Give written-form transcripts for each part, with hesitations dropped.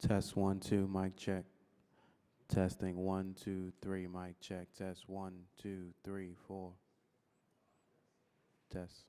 Test 1, 2, mic check. Testing 1, 2, 3, mic check. Test 1, 2, 3, 4. Test.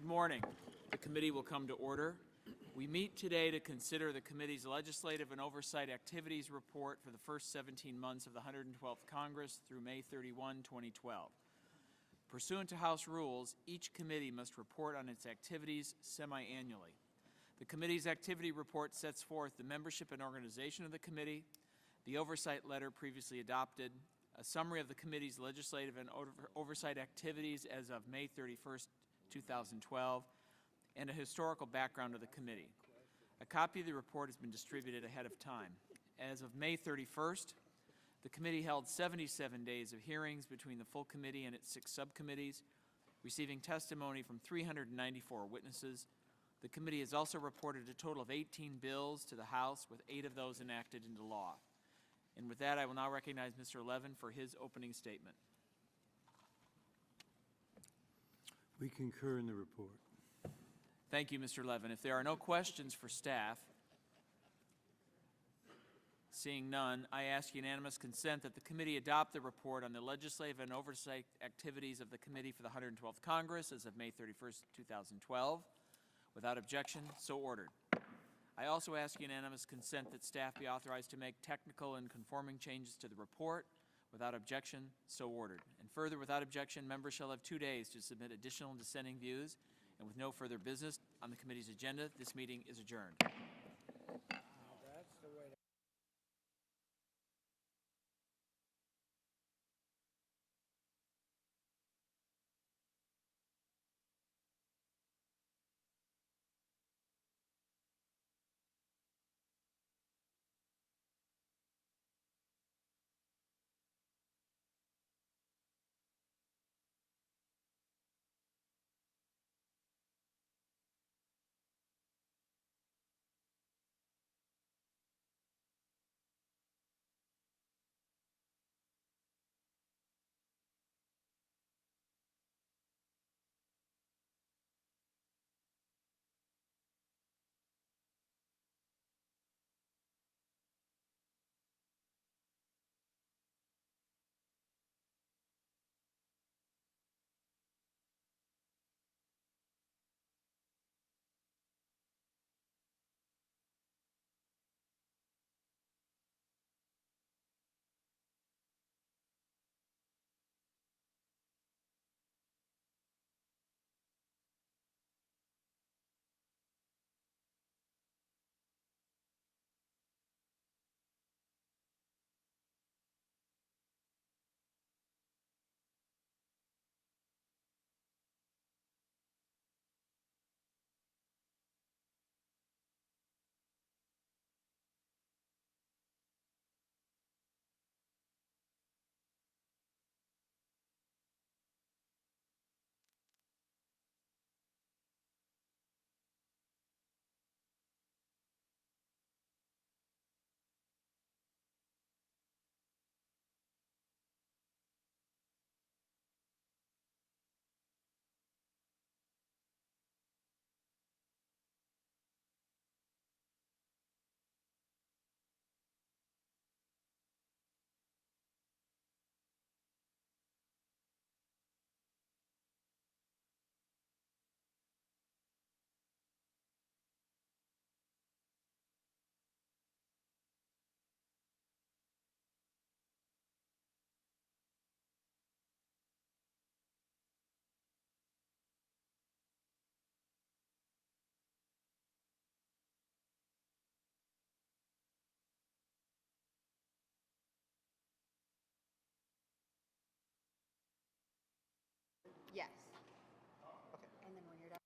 Good morning. The committee will come to order. We meet today to consider the committee's legislative and oversight activities report for the first 17 months of the 112th Congress through May 31, 2012. Pursuant to House rules, each committee must report on its activities semi-annually. The committee's activity report sets forth the membership and organization of the committee, the oversight letter previously adopted, a summary of the committee's legislative and oversight activities as of May 31st, 2012, and a historical background of the committee. A copy of the report has been distributed ahead of time. As of May 31st, the committee held 77 days of hearings between the full committee and its 6 subcommittees, receiving testimony from 394 witnesses. The committee has also reported a total of 18 bills to the House, with 8 of those enacted into law. And with that, I will now recognize Mr. Levin for his opening statement. We concur in the report. Thank you, Mr. Levin. If there are no questions for staff, seeing none, I ask unanimous consent that the committee adopt the report on the legislative and oversight activities of the committee for the 112th Congress as of May 31st, 2012. Without objection, so ordered. I also ask unanimous consent that staff be authorized to make technical and conforming changes to the report. Without objection, so ordered. And further, without objection, members shall have 2 days to submit additional and dissenting views. And with no further business on the committee's agenda, this meeting is adjourned. Yes. Okay. And then when you're done.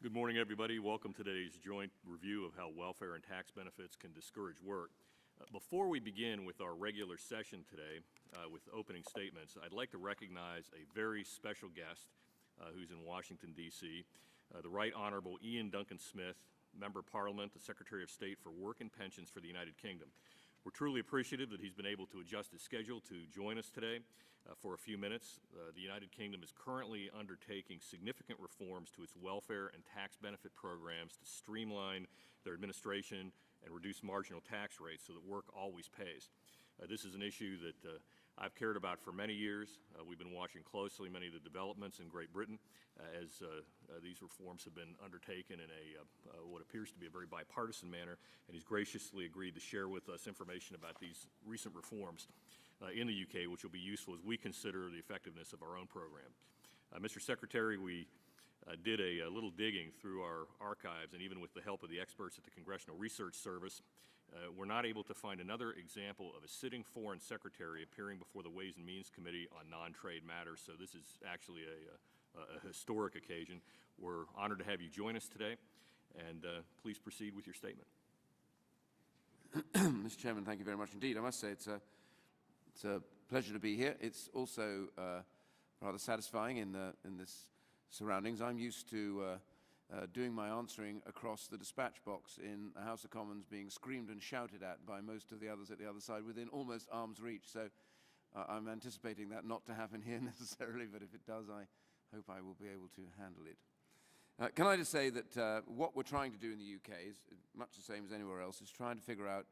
Good morning, everybody. Welcome to today's joint review of how welfare and tax benefits can discourage work. Before we begin with our regular session today with opening statements, I'd like to recognize a very special guest who's in Washington, D.C., the Right Honorable Ian Duncan Smith, Member of Parliament, the Secretary of State for Work and Pensions for the United Kingdom. We're truly appreciative that he's been able to adjust his schedule to join us today for a few minutes. The United Kingdom is currently undertaking significant reforms to its welfare and tax benefit programs to streamline their administration and reduce marginal tax rates so that work always pays. This is an issue that I've cared about for many years. We've been watching closely many of the developments in Great Britain as these reforms have been undertaken in what appears to be a very bipartisan manner, and he's graciously agreed to share with us information about these recent reforms in the UK, which will be useful as we consider the effectiveness of our own program. Mr. Secretary, we did a little digging through our archives, and even with the help of the experts at the Congressional Research Service, we're not able to find another example of a sitting foreign secretary appearing before the Ways and Means Committee on non-trade matters, so this is actually a historic occasion. We're honored to have you join us today, and please proceed with your statement. Mr. Chairman, thank you very much indeed. I must say it's a pleasure to be here. It's also rather satisfying in this surroundings. I'm used to doing my answering across the dispatch box in the House of Commons, being screamed and shouted at by most of the others at the other side within almost arm's reach. So I'm anticipating that not to happen here necessarily, but if it does, I hope I will be able to handle it. Can I just say that what we're trying to do in the UK is much the same as anywhere else, is trying to figure out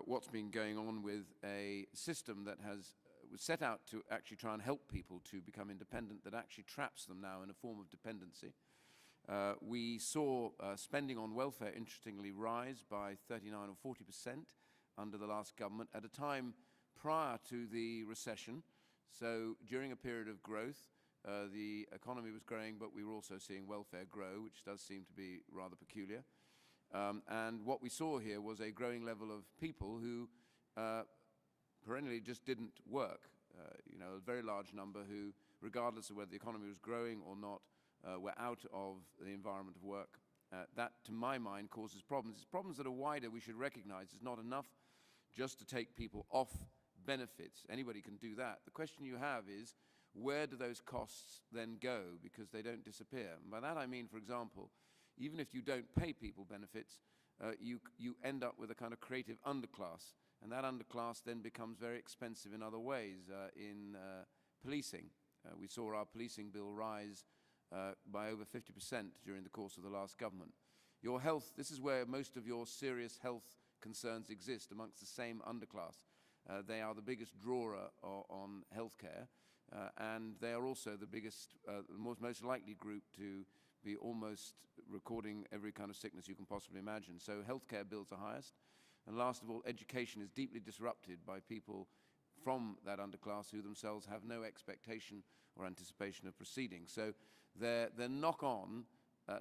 what's been going on with a system that was set out to actually try and help people to become independent, that actually traps them now in a form of dependency. We saw spending on welfare, interestingly, rise by 39 or 40% under the last government at a time prior to the recession. So during a period of growth, the economy was growing, but we were also seeing welfare grow, which does seem to be rather peculiar. And what we saw here was a growing level of people who perennially just didn't work. A very large number who, regardless of whether the economy was growing or not, were out of the environment of work. That, to my mind, causes problems. It's problems that are wider. We should recognize it's not enough just to take people off benefits. Anybody can do that. The question you have is, where do those costs then go? Because they don't disappear. And by that I mean, for example, even if you don't pay people benefits, you end up with a kind of creative underclass. And that underclass then becomes very expensive in other ways. In policing, we saw our policing bill rise by over 50% during the course of the last government. Your health, this is where most of your serious health concerns exist, amongst the same underclass. They are the biggest drawer on healthcare, and they are also the biggest, most likely group to be almost recording every kind of sickness you can possibly imagine. So healthcare bills are highest. And last of all, education is deeply disrupted by people from that underclass who themselves have no expectation or anticipation of proceeding. So their knock-on,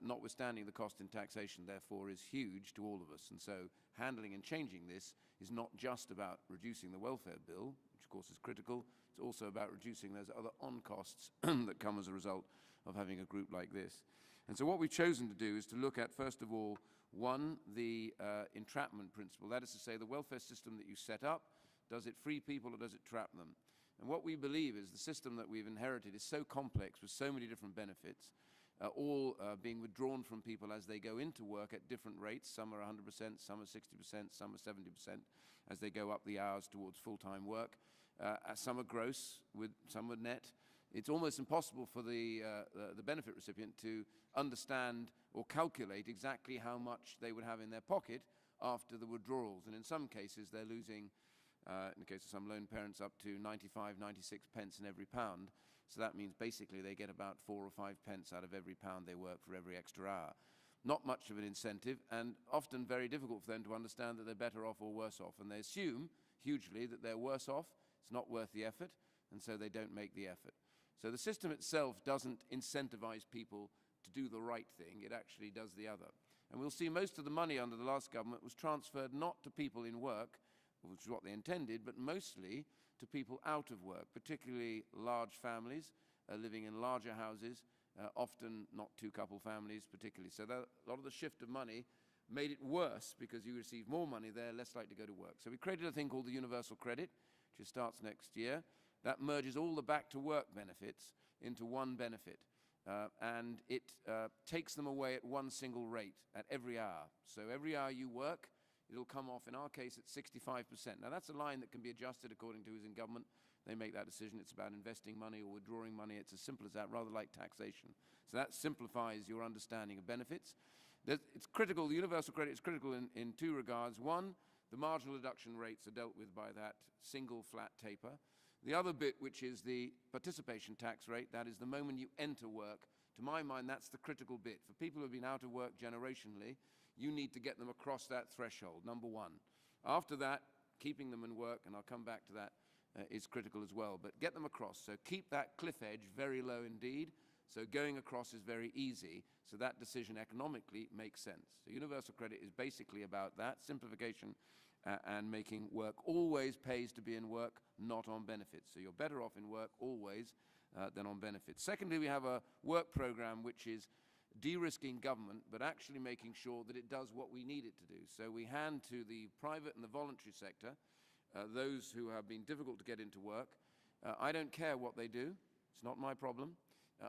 notwithstanding the cost in taxation, therefore, is huge to all of us. And so handling and changing this is not just about reducing the welfare bill, which of course is critical. It's also about reducing those other on-costs that come as a result of having a group like this. And so what we've chosen to do is to look at, first of all, one, the entrapment principle. That is to say, the welfare system that you set up, does it free people or does it trap them? And what we believe is the system that we've inherited is so complex with so many different benefits, all being withdrawn from people as they go into work at different rates. Some are 100%, some are 60%, some are 70% as they go up the hours towards full-time work. Some are gross, some are net. It's almost impossible for the benefit recipient to understand or calculate exactly how much they would have in their pocket after the withdrawals. And in some cases, they're losing, in the case of some lone parents, up to 95, 96 pence in every pound. So that means basically they get about 4 or 5 pence out of every pound they work for every extra hour. Not much of an incentive, and often very difficult for them to understand that they're better off or worse off. And they assume hugely that they're worse off, it's not worth the effort, and so they don't make the effort. So the system itself doesn't incentivize people to do the right thing, it actually does the other. And we'll see most of the money under the last government was transferred not to people in work, which is what they intended, but mostly to people out of work, particularly large families living in larger houses often not two-couple families particularly. So that, a lot of the shift of money made it worse because you receive more money there, less likely to go to work. So we created a thing called the Universal Credit, which starts next year. That merges all the back-to-work benefits into one benefit. And it takes them away at one single rate at every hour. So every hour you work, it'll come off, in our case, at 65%. Now, that's a line that can be adjusted according to who's in government. They make that decision. It's about investing money or withdrawing money. It's as simple as that, rather like taxation. So that simplifies your understanding of benefits. It's critical. The universal credit is critical in two regards. One, the marginal deduction rates are dealt with by that single flat taper. The other bit, which is the participation tax rate, that is the moment you enter work. To my mind, that's the critical bit. For people who have been out of work generationally, you need to get them across that threshold, number one. After that, keeping them in work, and I'll come back to that, is critical as well. But get them across. So keep that cliff edge very low indeed. So going across is very easy. So that decision economically makes sense. So universal credit is basically about that, simplification and making work always pays to be in work, not on benefits. So you're better off in work always than on benefits. Secondly, we have a work program which is de-risking government, but actually making sure that it does what we need it to do. So we hand to the private and the voluntary sector those who have been difficult to get into work. I don't care what they do. It's not my problem.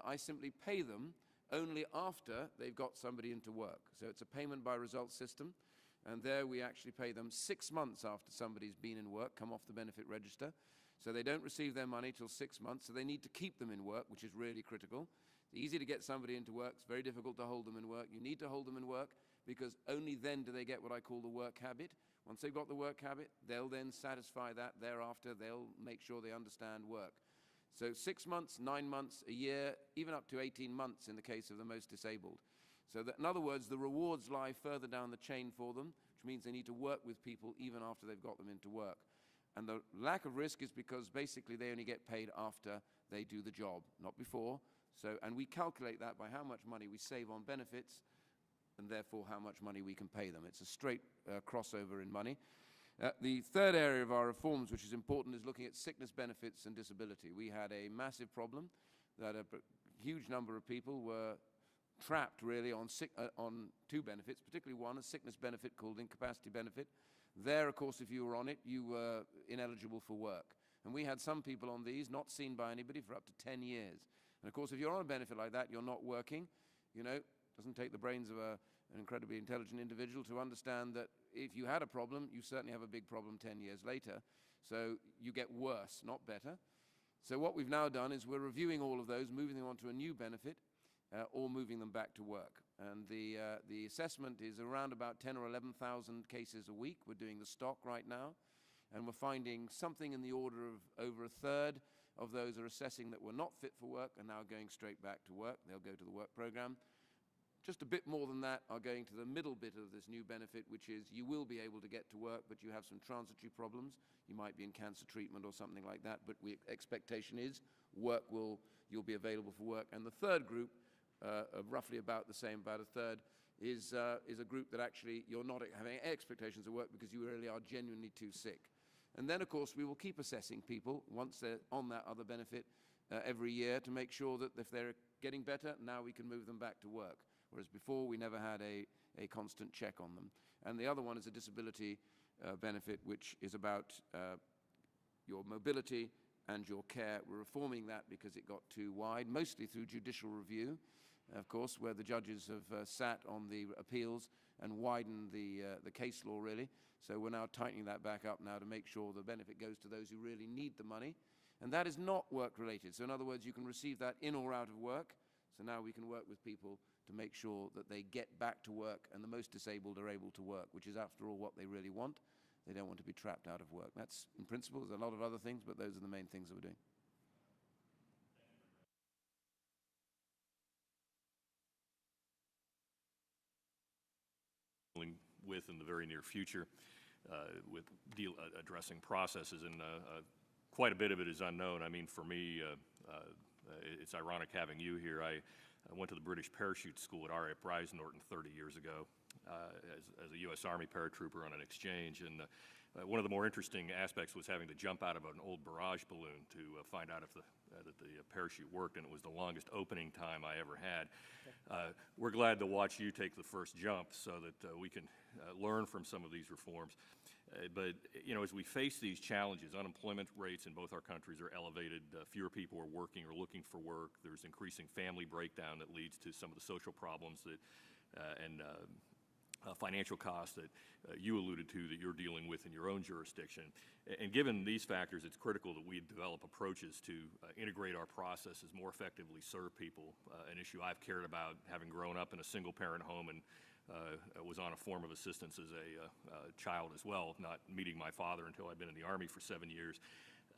I simply pay them only after they've got somebody into work. So it's a payment by results system. And there we actually pay them 6 months after somebody's been in work, come off the benefit register. So they don't receive their money till 6 months, so they need to keep them in work, which is really critical. It's easy to get somebody into work. It's very difficult to hold them in work. You need to hold them in work because only then do they get what I call the work habit. Once they've got the work habit, they'll then satisfy that. Thereafter, they'll make sure they understand work. So 6 months, 9 months, a year, even up to 18 months in the case of the most disabled. So that, in other words, the rewards lie further down the chain for them, which means they need to work with people even after they've got them into work. And the lack of risk is because basically they only get paid after they do the job, not before. So, and we calculate that by how much money we save on benefits and therefore how much money we can pay them. It's a straight crossover in money. The third area of our reforms, which is important, is looking at sickness benefits and disability. We had a massive problem that a huge number of people were trapped really on two benefits, particularly one, a sickness benefit called incapacity benefit. There, of course, if you were on it, you were ineligible for work. And we had some people on these not seen by anybody for up to 10 years. And of course, if you're on a benefit like that, you're not working. You know, it doesn't take the brains of an incredibly intelligent individual to understand that if you had a problem, you certainly have a big problem 10 years later. So you get worse, not better. So what we've now done is we're reviewing all of those, moving them onto a new benefit, or moving them back to work. And the assessment is around about 10 or 11,000 cases a week. We're doing the stock right now, and we're finding something in the order of over a third of those are assessing that were not fit for work and now going straight back to work. They'll go to the work program. Just a bit more than that are going to the middle bit of this new benefit, which is you will be able to get to work, but you have some transitory problems. You might be in cancer treatment or something like that, but expectation is you'll be available for work. And the third group, of roughly about the same, about a third, is a group that actually you're not having expectations of work because you really are genuinely too sick. And then, of course, we will keep assessing people once they're on that other benefit every year to make sure that if they're getting better, now we can move them back to work. Whereas before, we never had a constant check on them. And the other one is a disability benefit, which is about your mobility and your care. We're reforming that because it got too wide, mostly through judicial review, of course, where the judges have sat on the appeals and widened the case law, really. So we're now tightening that back up now to make sure the benefit goes to those who really need the money. And that is not work-related. So in other words, you can receive that in or out of work. So now we can work with people to make sure that they get back to work and the most disabled are able to work, which is, after all, what they really want. They don't want to be trapped out of work. That's, in principle, there's a lot of other things, but those are the main things that we're doing. With in the very near future, with addressing processes, and quite a bit of it is unknown. I mean, for me, it's ironic having you here. I went to the British Parachute School at R.A. Bryce Norton 30 years ago as a U.S. Army paratrooper on an exchange, and One of the more interesting aspects was having to jump out of an old barrage balloon to find out if that the parachute worked, and it was the longest opening time I ever had. We're glad to watch you take the first jump so that we can learn from some of these reforms. But, you know, as we face these challenges, unemployment rates in both our countries are elevated. Fewer people are working or looking for work. There's increasing family breakdown that leads to some of the social problems that and financial costs that you alluded to that you're dealing with in your own jurisdiction. And given these factors, it's critical that we develop approaches to integrate our processes, more effectively serve people, an issue I've cared about having grown up in a single-parent home and was on a form of assistance as a child as well, not meeting my father until I'd been in the Army for 7 years.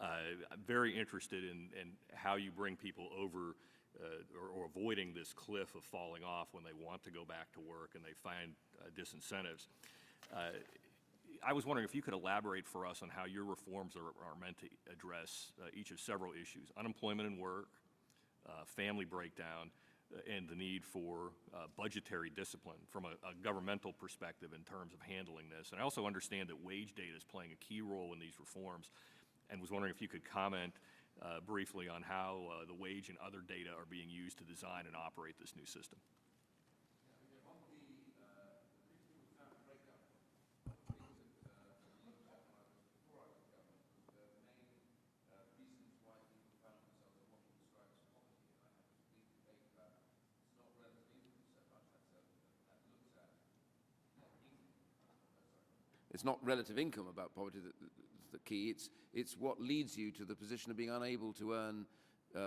I'm very interested in how you bring people over or avoiding this cliff of falling off when they want to go back to work and they find disincentives. I was wondering if you could elaborate for us on how your reforms are meant to address each of several issues: unemployment and work, family breakdown, and the need for budgetary discipline from a governmental perspective in terms of handling this. And I also understand that wage data is playing a key role in these reforms, and was wondering if you could comment briefly on how the wage and other data are being used to design and operate this new system. It's not relative income about poverty that's the key. It's what leads you to the position of being unable to earn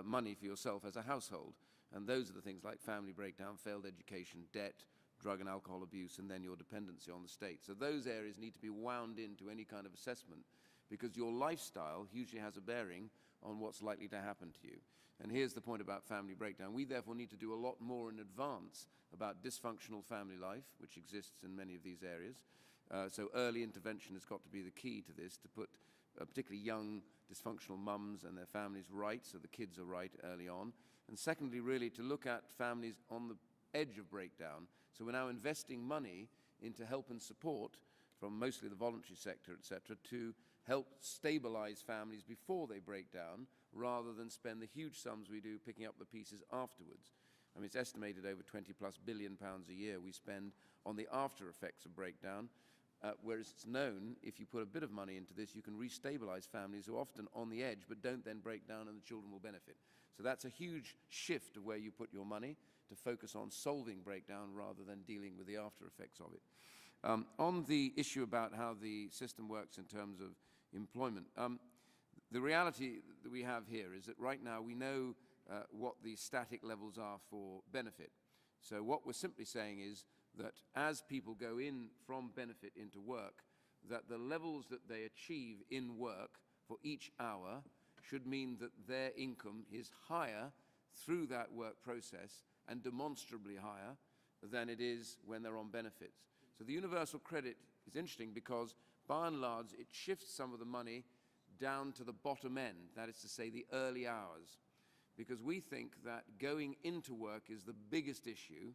money for yourself as a household. And those are the things like family breakdown, failed education, debt, drug and alcohol abuse, and then your dependency on the state. So those areas need to be wound into any kind of assessment, because your lifestyle hugely has a bearing on what's likely to happen to you. And here's the point about family breakdown. We therefore need to do a lot more in advance about dysfunctional family life, which exists in many of these areas. So early intervention has got to be the key to this, to put particularly young dysfunctional mums and their families right, so the kids are right early on. And secondly, really to look at families on the edge of breakdown. So we're now investing money into help and support from mostly the voluntary sector, etc., to help stabilize families before they break down, rather than spend the huge sums we do picking up the pieces afterwards. I mean, it's estimated over £20+ billion a year we spend on the after effects of breakdown. Whereas it's known, if you put a bit of money into this, you can restabilize families who are often on the edge but don't then break down, and the children will benefit. So that's a huge shift of where you put your money, to focus on solving breakdown rather than dealing with the after effects of it. On the issue about how the system works in terms of employment, the reality that we have here is that right now we know what the static levels are for benefit. So what we're simply saying is that as people go in from benefit into work, that the levels that they achieve in work for each hour should mean that their income is higher through that work process, and demonstrably higher than it is when they're on benefits. So the universal credit is interesting because, by and large, it shifts some of the money down to the bottom end, that is to say the early hours, because we think that going into work is the biggest issue,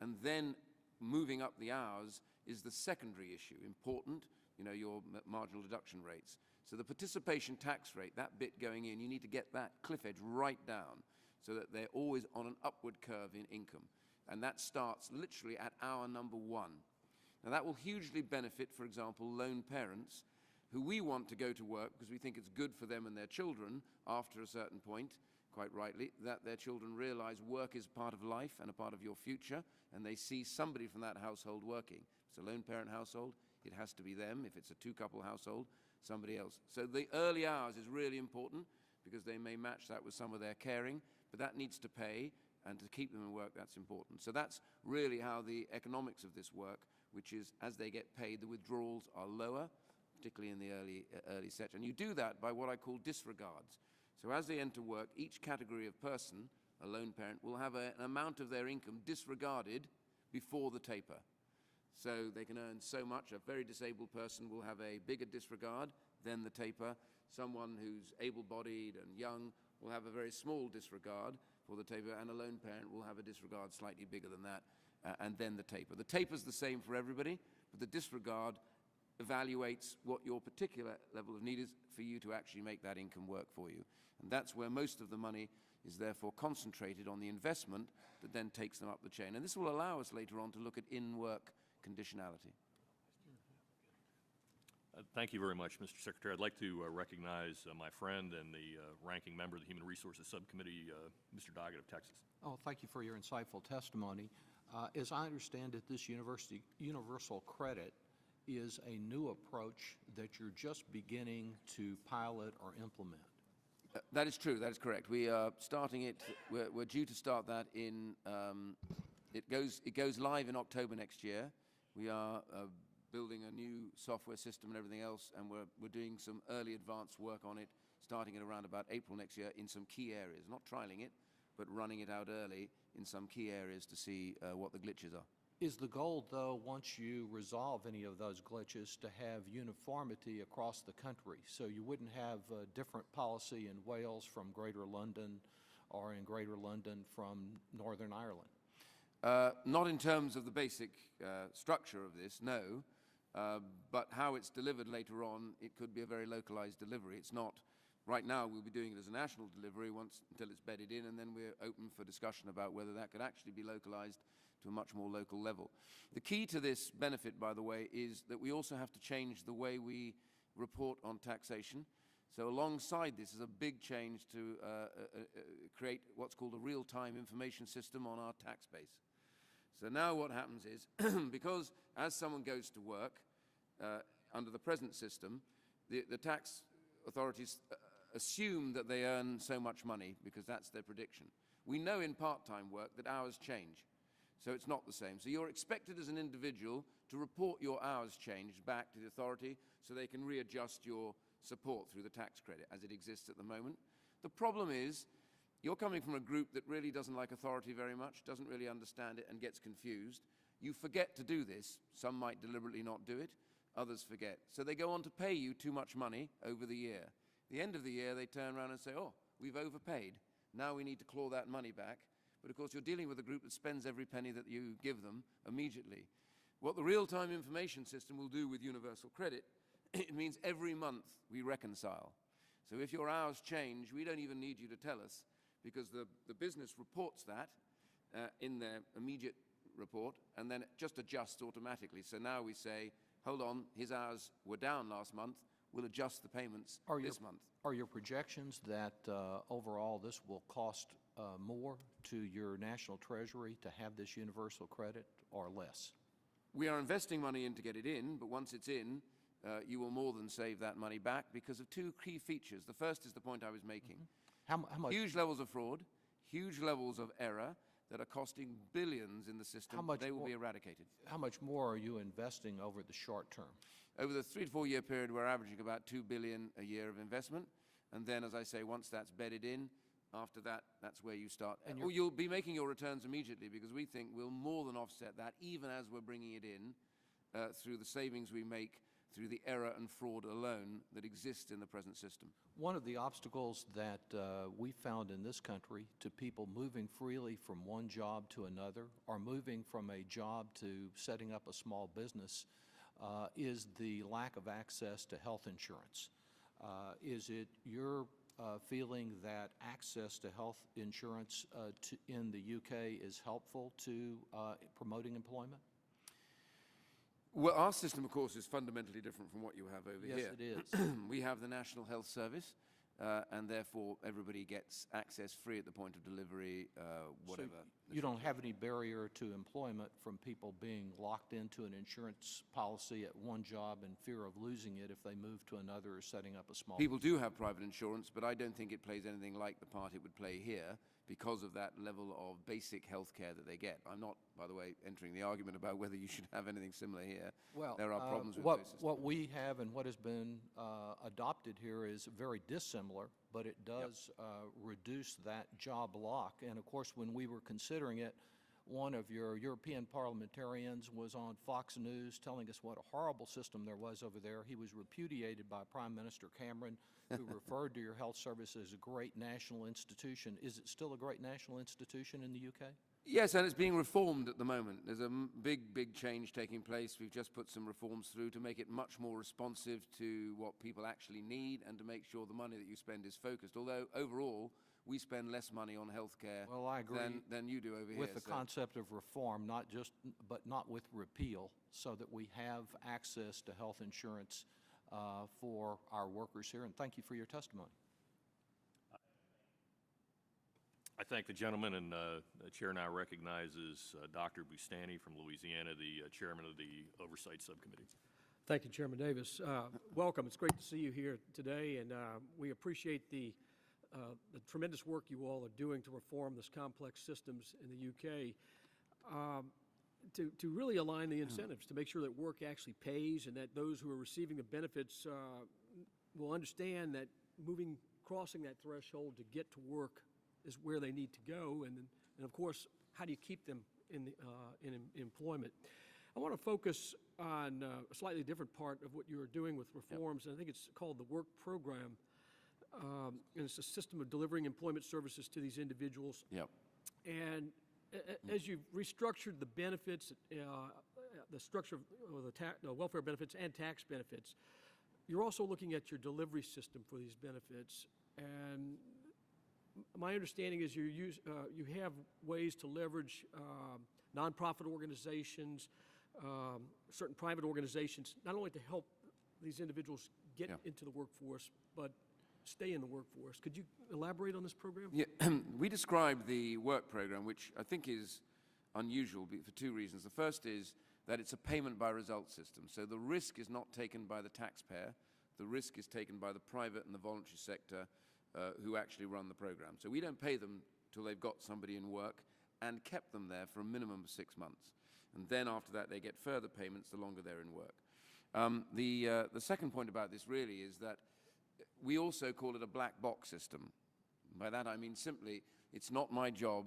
and then moving up the hours is the secondary issue. Important, you know, your marginal deduction rates. So the participation tax rate, that bit going in, you need to get that cliff edge right down so that they're always on an upward curve in income. And that starts literally at hour number 1. Now that will hugely benefit, for example, lone parents who we want to go to work because we think it's good for them and their children after a certain point, quite rightly, that their children realize work is part of life and a part of your future, and they see somebody from that household working. If it's a lone parent household, it has to be them. If it's a two-couple household, somebody else. So the early hours is really important because they may match that with some of their caring, but that needs to pay, and to keep them in work, that's important. So that's really how the economics of this work, which is as they get paid, the withdrawals are lower, particularly in the early set. And you do that by what I call disregards. So as they enter work, each category of person, a lone parent, will have an amount of their income disregarded before the taper. So they can earn so much. A very disabled person will have a bigger disregard than the taper. Someone who's able-bodied and young will have a very small disregard for the taper, and a lone parent will have a disregard slightly bigger than that, and then the taper. The taper's the same for everybody, but the disregard evaluates what your particular level of need is for you to actually make that income work for you. And that's where most of the money is therefore concentrated on the investment that then takes them up the chain. And this will allow us later on to look at in-work conditionality. Thank you very much, Mr. Secretary. I'd like to recognize my friend and the ranking member of the Human Resources Subcommittee, Mr. Doggett of Texas. Oh, thank you for your insightful testimony. As I understand it, this universal credit is a new approach that you're just beginning to pilot or implement. That is true. That is correct. We are starting it. We're due to start that in. It goes live in October next year. We are building a new software system and everything else, and we're doing some early advanced work on it, starting at around about April next year in some key areas. Not trialing it, but running it out early in some key areas to see what the glitches are. Is the goal, though, once you resolve any of those glitches, to have uniformity across the country, so you wouldn't have different policy in Wales from Greater London or in Greater London from Northern Ireland? Not in terms of the basic structure of this, no. But how it's delivered later on, it could be a very localized delivery. It's not, right now we'll be doing it as a national delivery until it's bedded in, and then we're open for discussion about whether that could actually be localized to a much more local level. The key to this benefit, by the way, is that we also have to change the way we report on taxation. So alongside this is a big change to create what's called a real-time information system on our tax base. So now what happens is, because as someone goes to work under the present system, the tax authorities assume that they earn so much money because that's their prediction. We know in part-time work that hours change, so it's not the same. So you're expected as an individual to report your hours changed back to the authority so they can readjust your support through the tax credit as it exists at the moment. The problem is, you're coming from a group that really doesn't like authority very much, doesn't really understand it, and gets confused. You forget to do this. Some might deliberately not do it. Others forget. So they go on to pay you too much money over the year. At the end of the year, they turn around and say, oh, we've overpaid. Now we need to claw that money back. But of course, you're dealing with a group that spends every penny that you give them immediately. What the real-time information system will do with universal credit, it means every month we reconcile. So if your hours change, we don't even need you to tell us, because the business reports that in their immediate report, and then it just adjusts automatically. So now we say, hold on, his hours were down last month, we'll adjust the payments this month. Are your projections that overall this will cost more to your national treasury to have this universal credit, or less? We are investing money in to get it in, but once it's in, you will more than save that money back because of two key features. The first is the point I was making. How much? Huge levels of fraud, huge levels of error that are costing billions in the system. They will be eradicated. How much more are you investing over the short term? Over the 3 to 4 year period, we're averaging about $2 billion a year of investment. And then, as I say, once that's bedded in, after that, that's where you start. And you'll be making your returns immediately, because we think we'll more than offset that, even as we're bringing it in, through the savings we make through the error and fraud alone that exist in the present system. One of the obstacles that we found in this country to people moving freely from one job to another, or moving from a job to setting up a small business, is the lack of access to health insurance. Is it your feeling that access to health insurance in the UK is helpful to promoting employment? Well, our system, of course, is fundamentally different from what you have over here. Yes, it is. We have the National Health Service, and therefore everybody gets access free at the point of delivery, whatever. So you don't have any barrier to employment from people being locked into an insurance policy at one job in fear of losing it if they move to another or setting up a small People do have private insurance, but I don't think it plays anything like the part it would play here, because of that level of basic health care that they get. I'm not, by the way, entering the argument about whether you should have anything similar here. Well, there are problems with those systems. what we have and what has been adopted here is very dissimilar, but it does reduce that job lock. And of course, when we were considering it, one of your European parliamentarians was on Fox News telling us what a horrible system there was over there. He was repudiated by Prime Minister Cameron, who referred to your health service as a great national institution. Is it still a great national institution in the UK? Yes, and it's being reformed at the moment. There's a big change taking place. We've just put some reforms through to make it much more responsive to what people actually need and to make sure the money that you spend is focused. Although, overall, we spend less money on healthcare Well, I agree than you do over here. with the so- concept of reform, but not with repeal, so that we have access to health insurance for our workers here. And thank you for your testimony. I thank the gentleman, and the chair now recognizes Dr. Bustani from Louisiana, the chairman of the Oversight Subcommittee. Thank you, Chairman Davis. Welcome. It's great to see you here today, and we appreciate the tremendous work you all are doing to reform this complex systems in the UK, to really align the incentives, to make sure that work actually pays and that those who are receiving the benefits will understand that crossing that threshold to get to work is where they need to go, and of course, how do you keep them in employment? I want to focus on a slightly different part of what you are doing with reforms, and I think it's called the Work Program, and it's a system of delivering employment services to these individuals. Yep. And as you've restructured the benefits, the structure of the welfare benefits and tax benefits, you're also looking at your delivery system for these benefits. And my understanding is you have ways to leverage nonprofit organizations, certain private organizations, not only to help these individuals get into the workforce, but stay in the workforce. Could you elaborate on this program? Yeah, we describe the work program, which I think is unusual for two reasons. The first is that it's a payment by result system. So the risk is not taken by the taxpayer. The risk is taken by the private and the voluntary sector who actually run the program. So we don't pay them till they've got somebody in work and kept them there for a minimum of 6 months. And then after that, they get further payments the longer they're in work. The second point about this really is that we also call it a black box system. By that I mean simply, it's not my job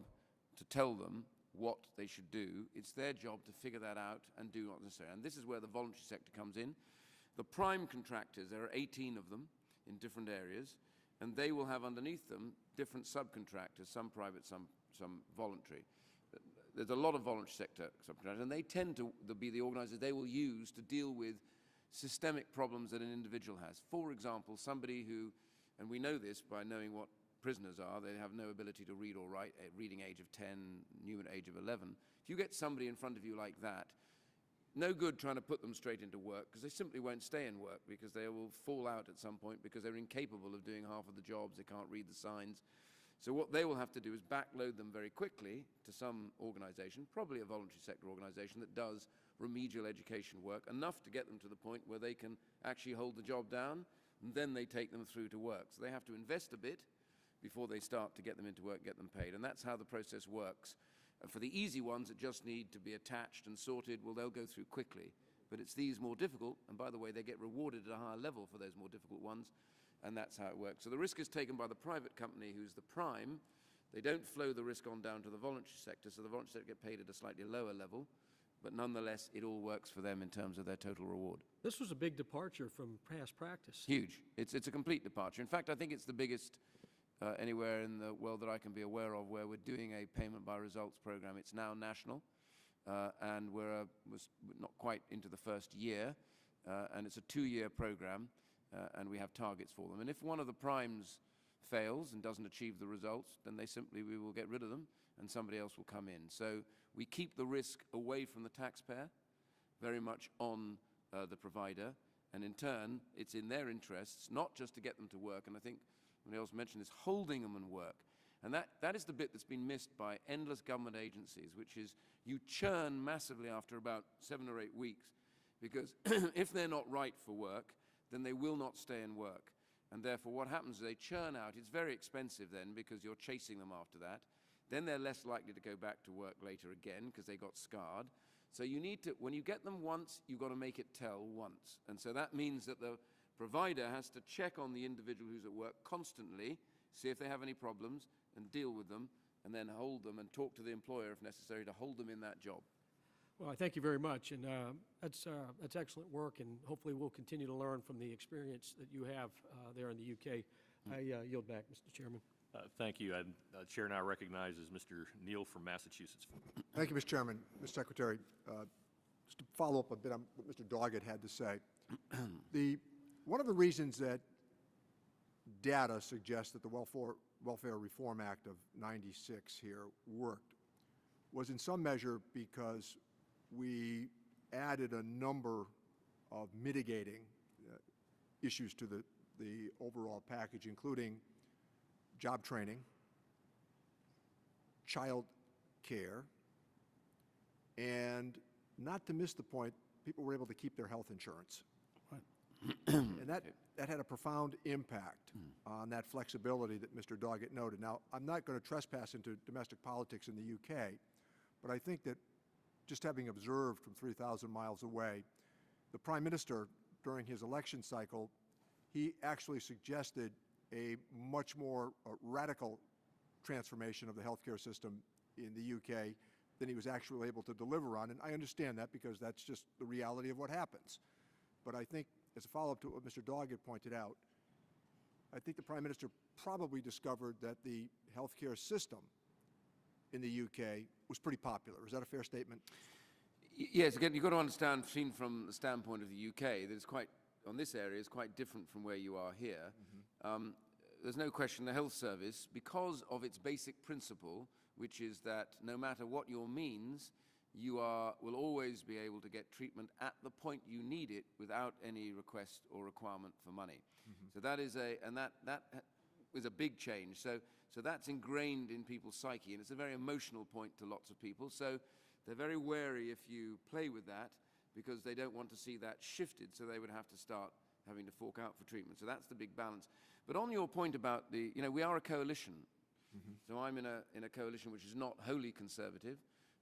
to tell them what they should do. It's their job to figure that out and do what necessary. And this is where the voluntary sector comes in. The prime contractors, there are 18 of them in different areas, and they will have underneath them different subcontractors, some private, some voluntary. There's a lot of voluntary sector subcontractors, and they tend to be the organizers they will use to deal with systemic problems that an individual has. For example, somebody who, and we know this by knowing what prisoners are, they have no ability to read or write, a reading age of 10, numerate age of 11. If you get somebody in front of you like that, no good trying to put them straight into work, because they simply won't stay in work, because they will fall out at some point because they're incapable of doing half of the jobs, they can't read the signs. So what they will have to do is backload them very quickly to some organization, probably a voluntary sector organization that does remedial education work, enough to get them to the point where they can actually hold the job down, and then they take them through to work. So they have to invest a bit before they start to get them into work, get them paid. And that's how the process works. For the easy ones that just need to be attached and sorted, well, they'll go through quickly. But it's these more difficult, and by the way, they get rewarded at a higher level for those more difficult ones, and that's how it works. So the risk is taken by the private company, who's the prime. They don't flow the risk on down to the voluntary sector, so the voluntary sector get paid at a slightly lower level, but nonetheless, it all works for them in terms of their total reward. This was a big departure from past practice. Huge. It's a complete departure. In fact, I think it's the biggest anywhere in the world that I can be aware of where we're doing a payment by results program. It's now national, and we're not quite into the first year, and it's a 2-year program, and we have targets for them. And if one of the primes fails and doesn't achieve the results, then we will get rid of them, and somebody else will come in. So we keep the risk away from the taxpayer, very much on the provider, and in turn, it's in their interests not just to get them to work, and I think somebody else mentioned this, holding them in work. And that is the bit that's been missed by endless government agencies, which is you churn massively after about 7 or 8 weeks, because if they're not right for work, then they will not stay in work. And therefore, what happens is they churn out. It's very expensive then, because you're chasing them after that. Then they're less likely to go back to work later again, because they got scarred. So you need to, when you get them once, you've got to make it tell once. And so that means that the provider has to check on the individual who's at work constantly, see if they have any problems, and deal with them, and then hold them and talk to the employer if necessary to hold them in that job. Well, I thank you very much, and that's excellent work, and hopefully we'll continue to learn from the experience that you have there in the UK. I yield back, Mr. Chairman. Thank you. Chair now recognizes Mr. Neal from Massachusetts. Thank you, Mr. Chairman. Mr. Secretary, just to follow up a bit on what Mr. Doggett had to say, one of the reasons that data suggests that the Welfare Reform Act of '96 here worked was in some measure because we added a number of mitigating issues to the overall package, including job training, child care, and not to miss the point, people were able to keep their health insurance. And that had a profound impact on that flexibility that Mr. Doggett noted. Now, I'm not going to trespass into domestic politics in the UK, but I think that just having observed from 3,000 miles away, the Prime Minister, during his election cycle, he actually suggested a much more radical transformation of the healthcare system in the UK than he was actually able to deliver on. And I understand that because that's just the reality of what happens. But I think, as a follow-up to what Mr. Doggett pointed out, I think the Prime Minister probably discovered that the healthcare system in the UK was pretty popular. Is that a fair statement? Yes, again, you've got to understand, seen from the standpoint of the UK, that it's quite, on this area, is quite different from where you are here. There's no question the health service, because of its basic principle, which is that no matter what your means, you will always be able to get treatment at the point you need it without any request or requirement for money. So that is that is a big change. So that's ingrained in people's psyche, and it's a very emotional point to lots of people. So they're very wary if you play with that, because they don't want to see that shifted, so they would have to start having to fork out for treatment. So that's the big balance. But on your point about we are a coalition. So I'm in a coalition which is not wholly conservative.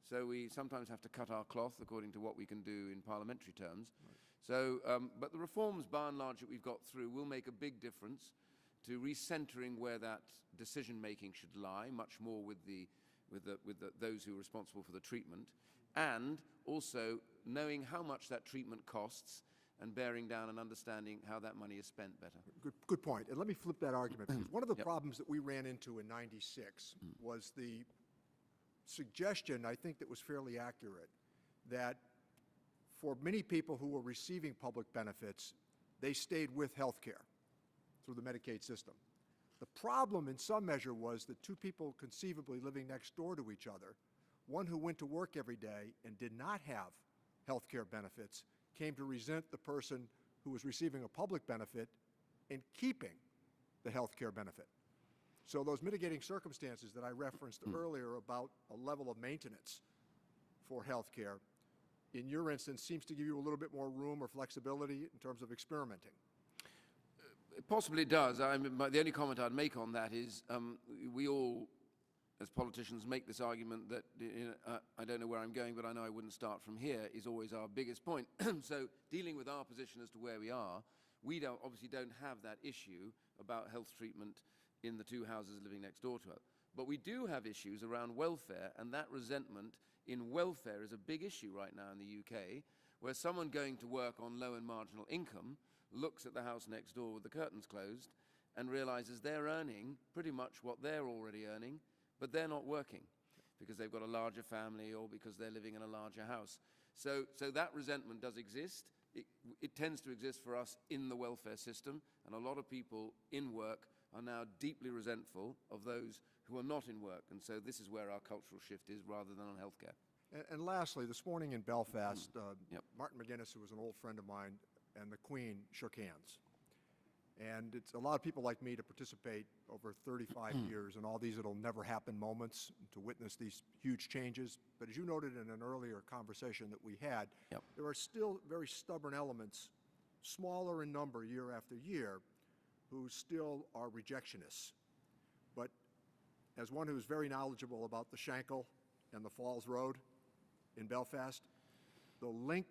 So we sometimes have to cut our cloth according to what we can do in parliamentary terms. Right. So, but the reforms, by and large, that we've got through will make a big difference to recentering where that decision-making should lie, much more with those who are responsible for the treatment, and also knowing how much that treatment costs and bearing down and understanding how that money is spent better. Good point. And let me flip that argument. Because one of the problems that we ran into in '96 was the suggestion, I think, that was fairly accurate, that for many people who were receiving public benefits, they stayed with health care through the Medicaid system. The problem in some measure was that two people conceivably living next door to each other, one who went to work every day and did not have health care benefits, came to resent the person who was receiving a public benefit and keeping the health care benefit. So those mitigating circumstances that I referenced earlier about a level of maintenance for health care, in your instance, seems to give you a little bit more room or flexibility in terms of experimenting. It possibly does. The only comment I'd make on that is we all, as politicians, make this argument that, I don't know where I'm going, but I know I wouldn't start from here, is always our biggest point. So dealing with our position as to where we are, we obviously don't have that issue about health treatment in the two houses living next door to us. But we do have issues around welfare, and that resentment in welfare is a big issue right now in the UK, where someone going to work on low and marginal income looks at the house next door with the curtains closed and realizes they're earning pretty much what they're already earning, but they're not working because they've got a larger family or because they're living in a larger house. So that resentment does exist. It tends to exist for us in the welfare system, and a lot of people in work are now deeply resentful of those who are not in work. And so this is where our cultural shift is rather than on healthcare. And lastly, this morning in Belfast, Martin McGuinness, who was an old friend of mine, and the Queen shook hands. And it's a lot of people like me to participate over 35 years in all these it'll never happen moments, to witness these huge changes. But as you noted in an earlier conversation that we had, there are still very stubborn elements, smaller in number year after year, who still are rejectionists. But as one who's very knowledgeable about the Shankill and the Falls Road in Belfast, the link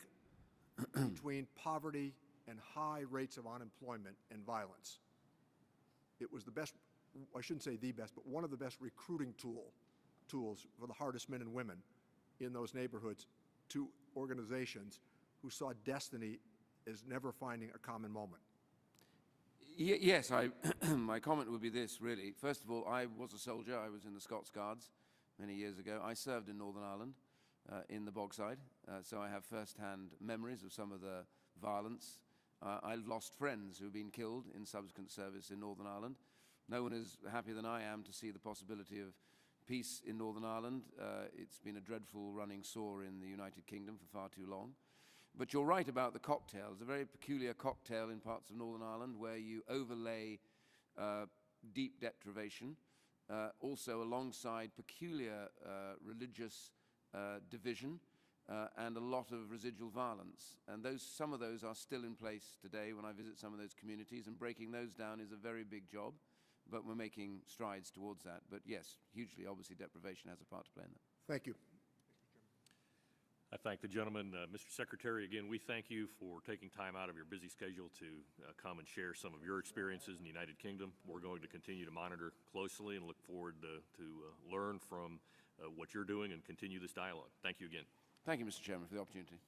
between poverty and high rates of unemployment and violence, it was the best, I shouldn't say the best, but one of the best recruiting tools for the hardest men and women in those neighborhoods to organizations who saw destiny as never finding a common moment. Yes, my comment would be this, really. First of all, I was a soldier. I was in the Scots Guards many years ago. I served in Northern Ireland, in the Bogside, so I have first-hand memories of some of the violence. I've lost friends who've been killed in subsequent service in Northern Ireland. No one is happier than I am to see the possibility of peace in Northern Ireland. It's been a dreadful running sore in the United Kingdom for far too long. But you're right about the cocktail. It's a very peculiar cocktail in parts of Northern Ireland where you overlay deep deprivation, also alongside peculiar religious division, and a lot of residual violence. And some of those are still in place today when I visit some of those communities, and breaking those down is a very big job, but we're making strides towards that. But yes, hugely, obviously, deprivation has a part to play in that. Thank you. I thank the gentleman. Mr. Secretary, again, we thank you for taking time out of your busy schedule to come and share some of your experiences in the United Kingdom. We're going to continue to monitor closely and look forward to learn from what you're doing and continue this dialogue. Thank you again. Thank you, Mr. Chairman, for the opportunity.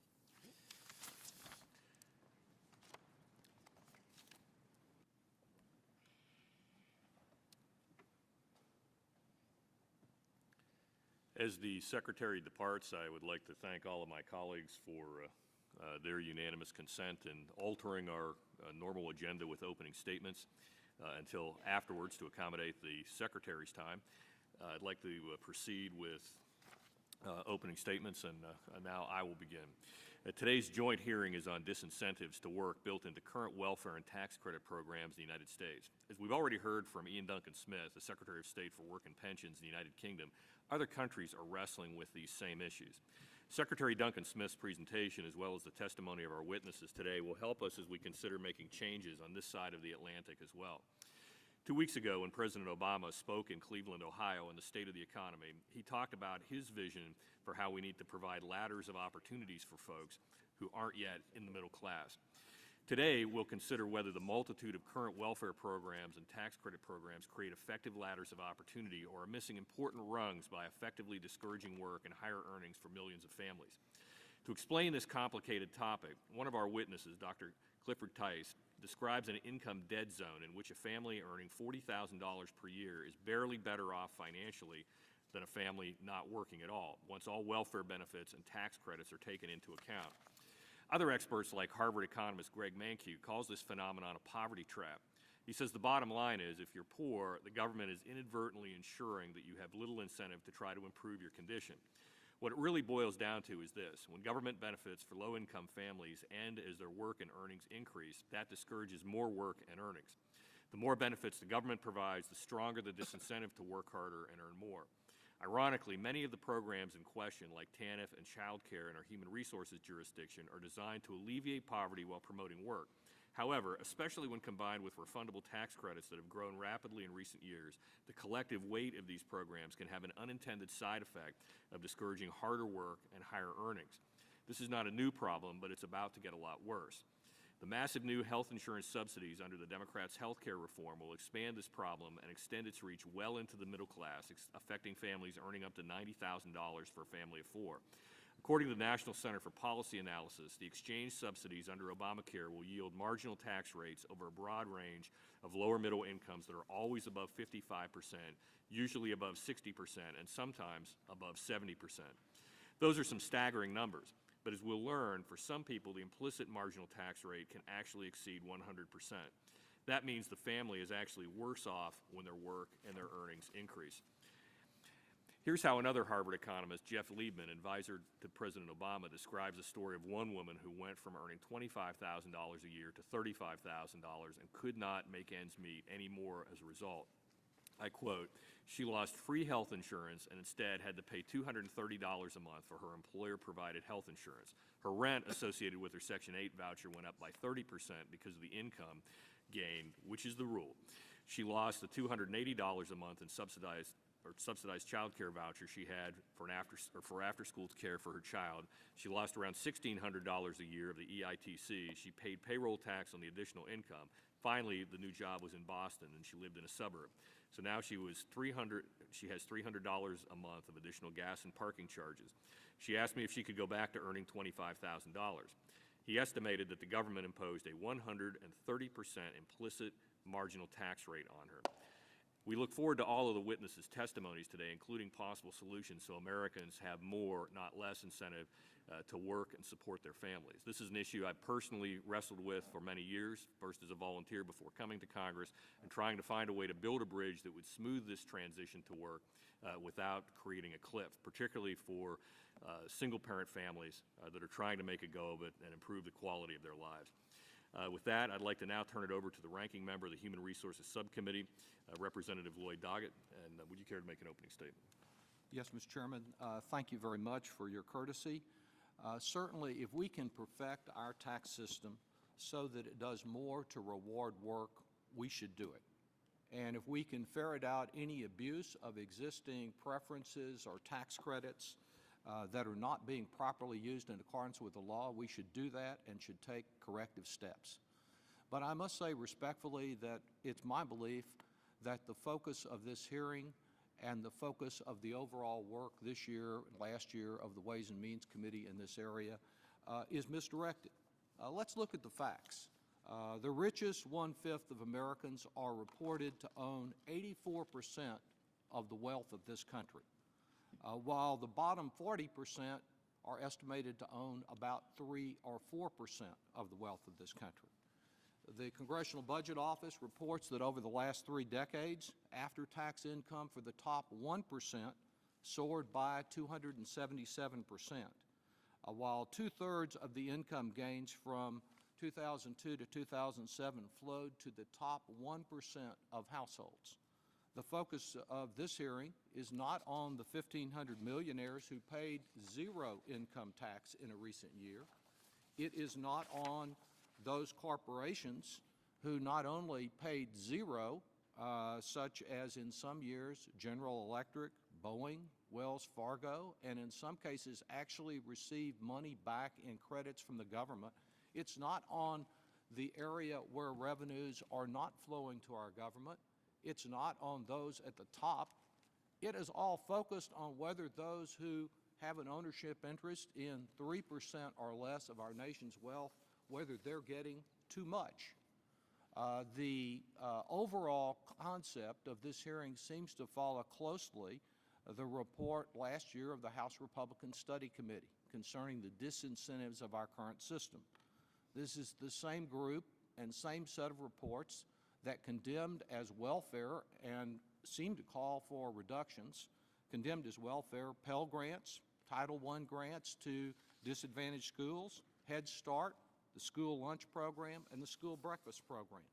As the Secretary departs, I would like to thank all of my colleagues for their unanimous consent in altering our normal agenda with opening statements until afterwards to accommodate the Secretary's time. I'd like to proceed with opening statements, and now I will begin. Today's joint hearing is on disincentives to work built into current welfare and tax credit programs in the United States. As we've already heard from Ian Duncan Smith, the Secretary of State for Work and Pensions in the United Kingdom, other countries are wrestling with these same issues. Secretary Duncan Smith's presentation, as well as the testimony of our witnesses today, will help us as we consider making changes on this side of the Atlantic as well. 2 weeks ago, when President Obama spoke in Cleveland, Ohio, on the state of the economy, he talked about his vision for how we need to provide ladders of opportunities for folks who aren't yet in the middle class. Today, we'll consider whether the multitude of current welfare programs and tax credit programs create effective ladders of opportunity or are missing important rungs by effectively discouraging work and higher earnings for millions of families. To explain this complicated topic, one of our witnesses, Dr. Clifford Tice, describes an income dead zone in which a family earning $40,000 per year is barely better off financially than a family not working at all, once all welfare benefits and tax credits are taken into account. Other experts like Harvard economist Greg Mankiw calls this phenomenon a poverty trap. He says the bottom line is if you're poor, the government is inadvertently ensuring that you have little incentive to try to improve your condition. What it really boils down to is this: when government benefits for low-income families end as their work and earnings increase, that discourages more work and earnings. The more benefits the government provides, the stronger the disincentive to work harder and earn more. Ironically, many of the programs in question, like TANF and child care in our human resources jurisdiction, are designed to alleviate poverty while promoting work. However, especially when combined with refundable tax credits that have grown rapidly in recent years, the collective weight of these programs can have an unintended side effect of discouraging harder work and higher earnings. This is not a new problem, but it's about to get a lot worse. The massive new health insurance subsidies under the Democrats' health care reform will expand this problem and extend its reach well into the middle class, affecting families earning up to $90,000 for a family of four. According to the National Center for Policy Analysis, the exchange subsidies under Obamacare will yield marginal tax rates over a broad range of lower middle incomes that are always above 55%, usually above 60%, and sometimes above 70%. Those are some staggering numbers. But as we'll learn, for some people, the implicit marginal tax rate can actually exceed 100%. That means the family is actually worse off when their work and their earnings increase. Here's how another Harvard economist, Jeff Liebman, advisor to President Obama, describes the story of one woman who went from earning $25,000 a year to $35,000 and could not make ends meet anymore as a result. I quote, "She lost free health insurance and instead had to pay $230 a month for her employer-provided health insurance. Her rent associated with her Section 8 voucher went up by 30% because of the income gain, which is the rule. She lost the $280 a month in subsidized child care voucher she had for after-school care for her child. She lost around $1,600 a year of the EITC. She paid payroll tax on the additional income. Finally, the new job was in Boston, and she lived in a suburb. So now she has $300 a month of additional gas and parking charges. She asked me if she could go back to earning $25,000. He estimated that the government imposed a 130% implicit marginal tax rate on her. We look forward to all of the witnesses' testimonies today, including possible solutions so Americans have more, not less, incentive to work and support their families. This is an issue I've personally wrestled with for many years, first as a volunteer before coming to Congress, and trying to find a way to build a bridge that would smooth this transition to work without creating a cliff, particularly for single-parent families that are trying to make a go of it and improve the quality of their lives. With that, I'd like to now turn it over to the ranking member of the Human Resources Subcommittee, Representative Lloyd Doggett. And would you care to make an opening statement? Yes, Mr. Chairman. Thank you very much for your courtesy. Certainly, if we can perfect our tax system so that it does more to reward work, we should do it. And if we can ferret out any abuse of existing preferences or tax credits that are not being properly used in accordance with the law, we should do that and should take corrective steps. But I must say respectfully that it's my belief that the focus of this hearing and the focus of the overall work this year, last year, of the Ways and Means Committee in this area is misdirected. Let's look at the facts. The richest 1/5 of Americans are reported to own 84% of the wealth of this country, while the bottom 40% are estimated to own about 3 or 4% of the wealth of this country. The Congressional Budget Office reports that over the last 3 decades, after-tax income for the top 1% soared by 277%, while 2/3 of the income gains from 2002 to 2007 flowed to the top 1% of households. The focus of this hearing is not on the 1,500 millionaires who paid 0 income tax in a recent year. It is not on those corporations who not only paid 0, such as in some years General Electric, Boeing, Wells Fargo, and in some cases actually received money back in credits from the government. It's not on the area where revenues are not flowing to our government. It's not on those at the top. It is all focused on whether those who have an ownership interest in 3% or less of our nation's wealth, whether they're getting too much. The overall concept of this hearing seems to follow closely the report last year of the House Republican Study Committee concerning the disincentives of our current system. This is the same group and same set of reports that condemned as welfare and seemed to call for reductions, condemned as welfare Pell Grants, Title I grants to disadvantaged schools, Head Start, the school lunch program, and the school breakfast program.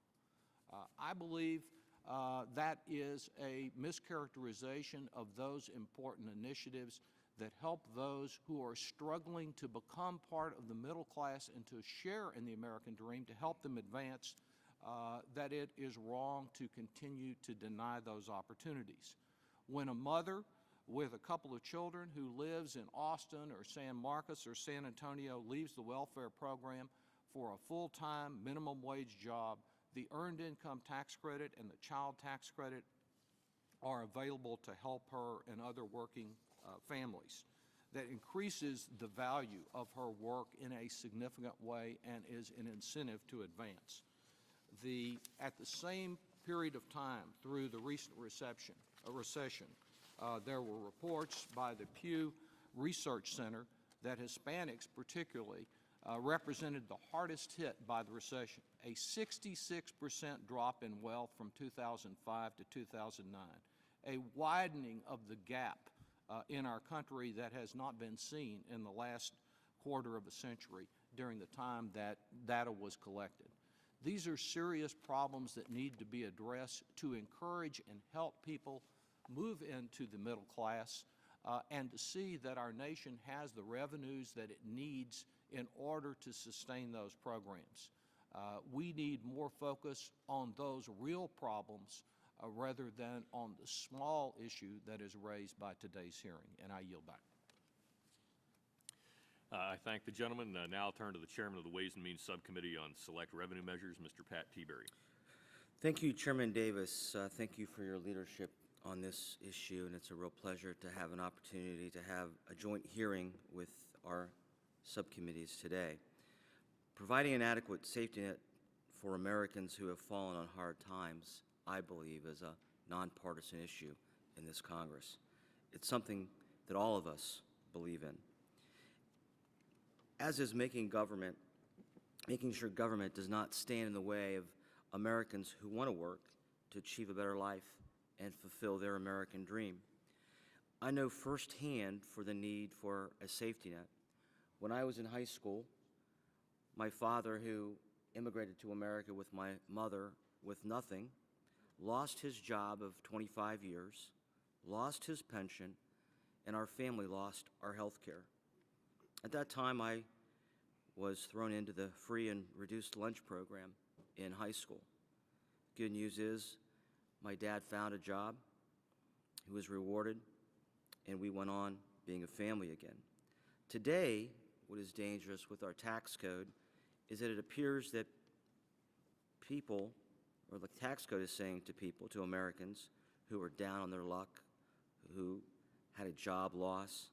I believe that is a mischaracterization of those important initiatives that help those who are struggling to become part of the middle class and to share in the American dream, to help them advance, that it is wrong to continue to deny those opportunities. When a mother with a couple of children who lives in Austin or San Marcos or San Antonio leaves the welfare program for a full-time minimum wage job, the Earned Income Tax Credit and the Child Tax Credit are available to help her and other working families. That increases the value of her work in a significant way and is an incentive to advance. At the same period of time through the recent recession, there were reports by the Pew Research Center that Hispanics particularly represented the hardest hit by the recession, a 66% drop in wealth from 2005 to 2009, a widening of the gap in our country that has not been seen in the last quarter of a century during the time that data was collected. These are serious problems that need to be addressed to encourage and help people move into the middle class and to see that our nation has the revenues that it needs in order to sustain those programs. We need more focus on those real problems rather than on the small issue that is raised by today's hearing, and I yield back. I thank the gentleman. Now I'll turn to the chairman of the Ways and Means Subcommittee on Select Revenue Measures, Mr. Pat Tiberi. Thank you, Chairman Davis. Thank you for your leadership on this issue, and it's a real pleasure to have an opportunity to have a joint hearing with our subcommittees today. Providing an adequate safety net for Americans who have fallen on hard times, I believe, is a nonpartisan issue in this Congress. It's something that all of us believe in. As is making sure government does not stand in the way of Americans who want to work to achieve a better life and fulfill their American dream. I know firsthand for the need for a safety net. When I was in high school, my father, who immigrated to America with my mother with nothing, lost his job of 25 years, lost his pension, and our family lost our health care. At that time, I was thrown into the free and reduced lunch program in high school. Good news is my dad found a job, he was rewarded, and we went on being a family again. Today, what is dangerous with our tax code is that it appears that people, or the tax code is saying to people, to Americans who are down on their luck, who had a job loss,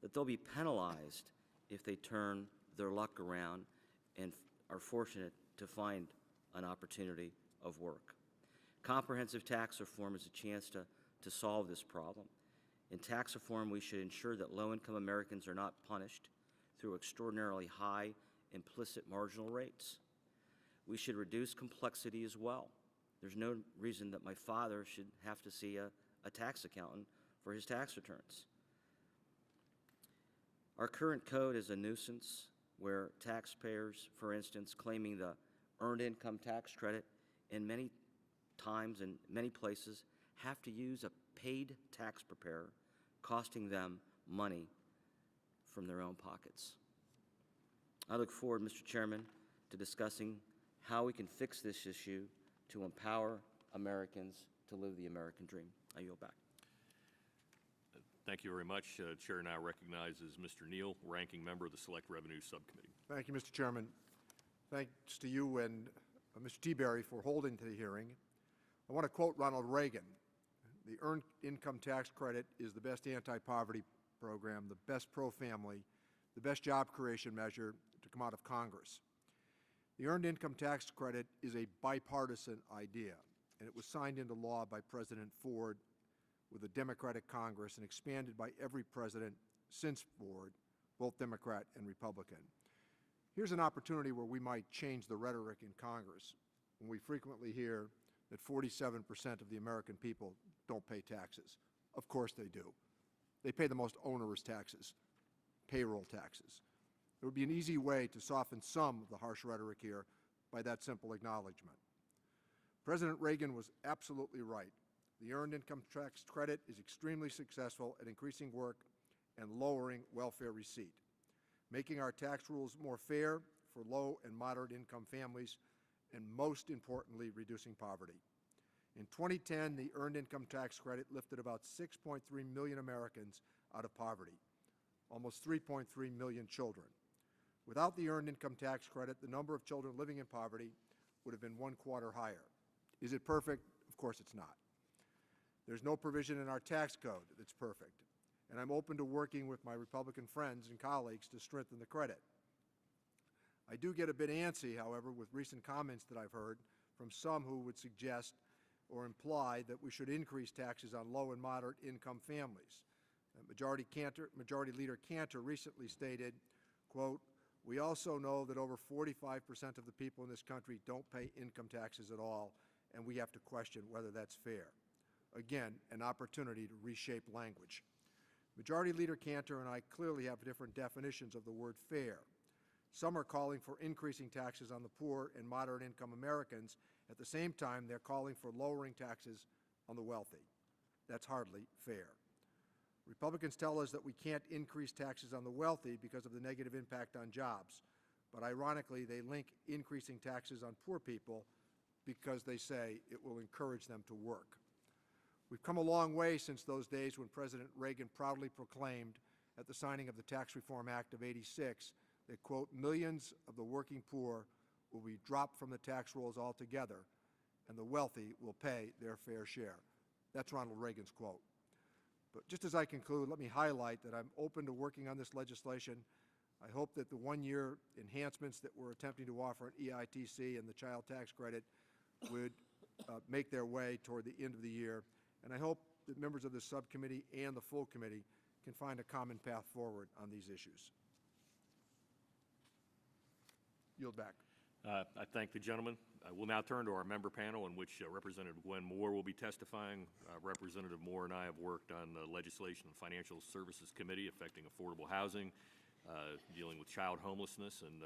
that they'll be penalized if they turn their luck around and are fortunate to find an opportunity of work. Comprehensive tax reform is a chance to solve this problem. In tax reform, we should ensure that low-income Americans are not punished through extraordinarily high implicit marginal rates. We should reduce complexity as well. There's no reason that my father should have to see a tax accountant for his tax returns. Our current code is a nuisance where taxpayers, for instance, claiming the earned income tax credit, in many times and many places have to use a paid tax preparer, costing them money from their own pockets. I look forward, Mr. Chairman, to discussing how we can fix this issue to empower Americans to live the American dream. I yield back. Thank you very much. Chair now recognizes Mr. Neal, Ranking Member of the Select Revenue Subcommittee. Thank you, Mr. Chairman. Thanks to you and Mr. Teaberry for holding the hearing. I want to quote Ronald Reagan. The Earned Income Tax Credit is the best anti-poverty program, the best pro-family, the best job creation measure to come out of Congress. The Earned Income Tax Credit is a bipartisan idea, and it was signed into law by President Ford with a Democratic Congress and expanded by every president since Ford, both Democrat and Republican. Here's an opportunity where we might change the rhetoric in Congress when we frequently hear that 47% of the American people don't pay taxes. Of course they do. They pay the most onerous taxes, payroll taxes. There would be an easy way to soften some of the harsh rhetoric here by that simple acknowledgement. President Reagan was absolutely right. The Earned Income Tax Credit is extremely successful at increasing work and lowering welfare receipt, making our tax rules more fair for low and moderate income families, and most importantly, reducing poverty. In 2010, the Earned Income Tax Credit lifted about 6.3 million Americans out of poverty, almost 3.3 million children. Without the Earned Income Tax Credit, the number of children living in poverty would have been 1/4 higher. Is it perfect? Of course it's not. There's no provision in our tax code that's perfect, and I'm open to working with my Republican friends and colleagues to strengthen the credit. I do get a bit antsy, however, with recent comments that I've heard from some who would suggest or imply that we should increase taxes on low and moderate income families. Majority Leader Cantor recently stated, quote, "We also know that over 45% of the people in this country don't pay income taxes at all, and we have to question whether that's fair." Again, an opportunity to reshape language. Majority Leader Cantor and I clearly have different definitions of the word fair. Some are calling for increasing taxes on the poor and moderate income Americans. At the same time, they're calling for lowering taxes on the wealthy. That's hardly fair. Republicans tell us that we can't increase taxes on the wealthy because of the negative impact on jobs. But ironically, they link increasing taxes on poor people because they say it will encourage them to work. We've come a long way since those days when President Reagan proudly proclaimed at the signing of the Tax Reform Act of '86 that, quote, "millions of the working poor will be dropped from the tax rolls altogether, and the wealthy will pay their fair share." That's Ronald Reagan's quote. But just as I conclude, let me highlight that I'm open to working on this legislation I hope that the one-year enhancements that we're attempting to offer in EITC and the child tax credit would make their way toward the end of the year. And I hope that members of the subcommittee and the full committee can find a common path forward on these issues. Yield back. I thank the gentleman. We'll now turn to our member panel, in which Representative Gwen Moore will be testifying. Representative Moore and I have worked on the Legislation and Financial Services Committee affecting affordable housing, dealing with child homelessness and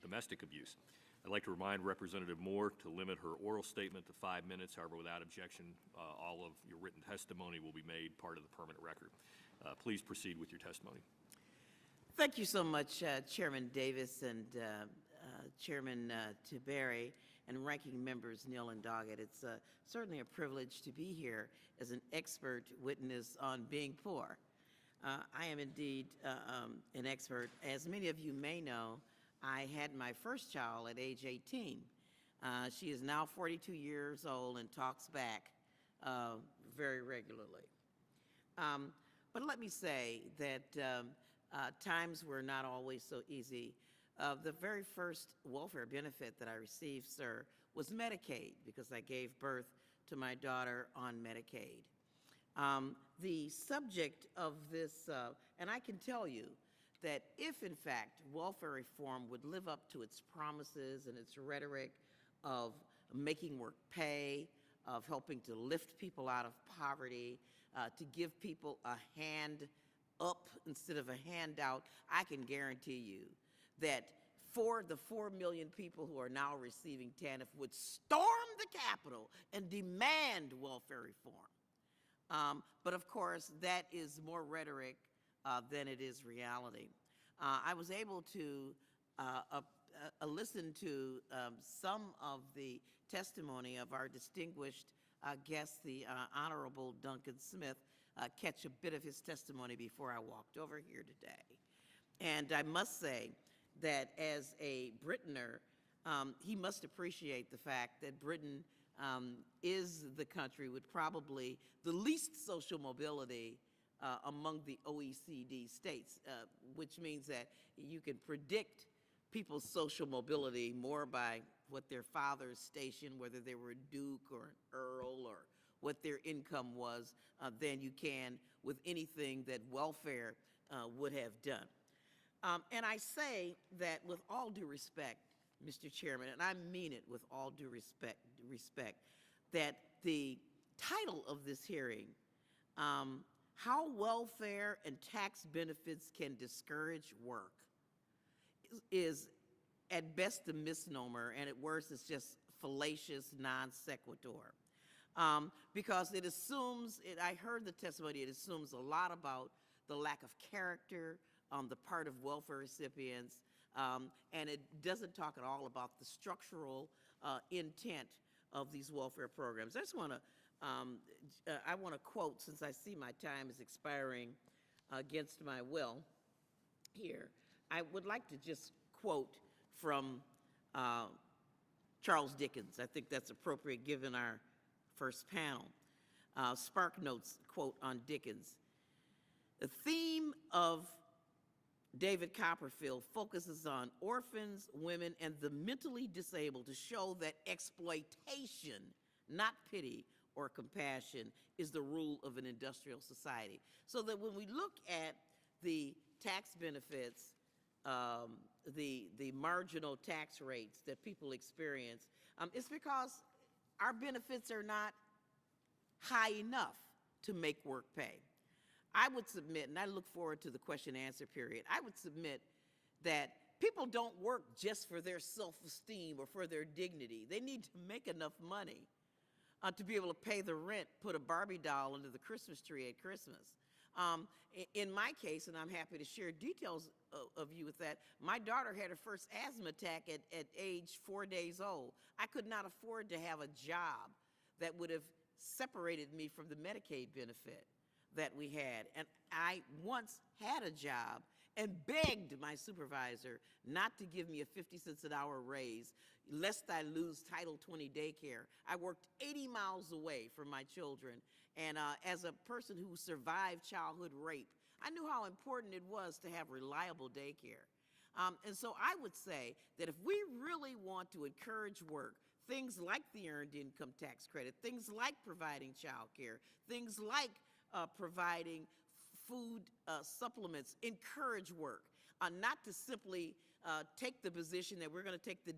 domestic abuse. I'd like to remind Representative Moore to limit her oral statement to 5 minutes. However, without objection, all of your written testimony will be made part of the permanent record. Please proceed with your testimony. Thank you so much, Chairman Davis and Chairman Tiberi and ranking members Neal and Doggett. It's certainly a privilege to be here as an expert witness on being poor. I am indeed an expert. As many of you may know, I had my first child at age 18. She is now 42 years old and talks back very regularly. But let me say that times were not always so easy. The very first welfare benefit that I received, sir, was Medicaid, because I gave birth to my daughter on Medicaid. The subject of this, and I can tell you that if, in fact, welfare reform would live up to its promises and its rhetoric of making work pay, of helping to lift people out of poverty, to give people a hand up instead of a handout, I can guarantee you that the 4 million people who are now receiving TANF would storm the Capitol and demand welfare reform. But of course, that is more rhetoric than it is reality. I was able to listen to some of the testimony of our distinguished guest, the Honorable Duncan Smith, catch a bit of his testimony before I walked over here today. And I must say that as a Britainer, he must appreciate the fact that Britain is the country with probably the least social mobility among the OECD states, which means that you can predict people's social mobility more by what their father's station, whether they were a duke or an earl, or what their income was, than you can with anything that welfare would have done. And I say that with all due respect, Mr. Chairman, and I mean it with all due respect, that the title of this hearing, How Welfare and Tax Benefits Can Discourage Work, is at best a misnomer, and at worst it's just fallacious non sequitur. Because it assumes, I heard the testimony, it assumes a lot about the lack of character on the part of welfare recipients, and it doesn't talk at all about the structural intent of these welfare programs. I just want to, I want to quote, since I see my time is expiring against my will here, I would like to just quote from Charles Dickens. I think that's appropriate given our first panel. Spark Notes quote on Dickens. The theme of David Copperfield focuses on orphans, women, and the mentally disabled to show that exploitation, not pity or compassion, is the rule of an industrial society. So that when we look at the tax benefits, the marginal tax rates that people experience, it's because our benefits are not high enough to make work pay. I would submit, and I look forward to the question and answer period, I would submit that people don't work just for their self-esteem or for their dignity. They need to make enough money to be able to pay the rent, put a Barbie doll under the Christmas tree at Christmas. In my case, and I'm happy to share details of you with that, my daughter had her first asthma attack at age 4 days old. I could not afford to have a job that would have separated me from the Medicaid benefit that we had. And I once had a job and begged my supervisor not to give me a 50 cents an hour raise, lest I lose Title 20 daycare. I worked 80 miles away from my children, and as a person who survived childhood rape, I knew how important it was to have reliable daycare. And so I would say that if we really want to encourage work, things like the Earned Income Tax Credit, things like providing child care, things like providing food supplements, encourage work, not to simply take the position that we're going to take the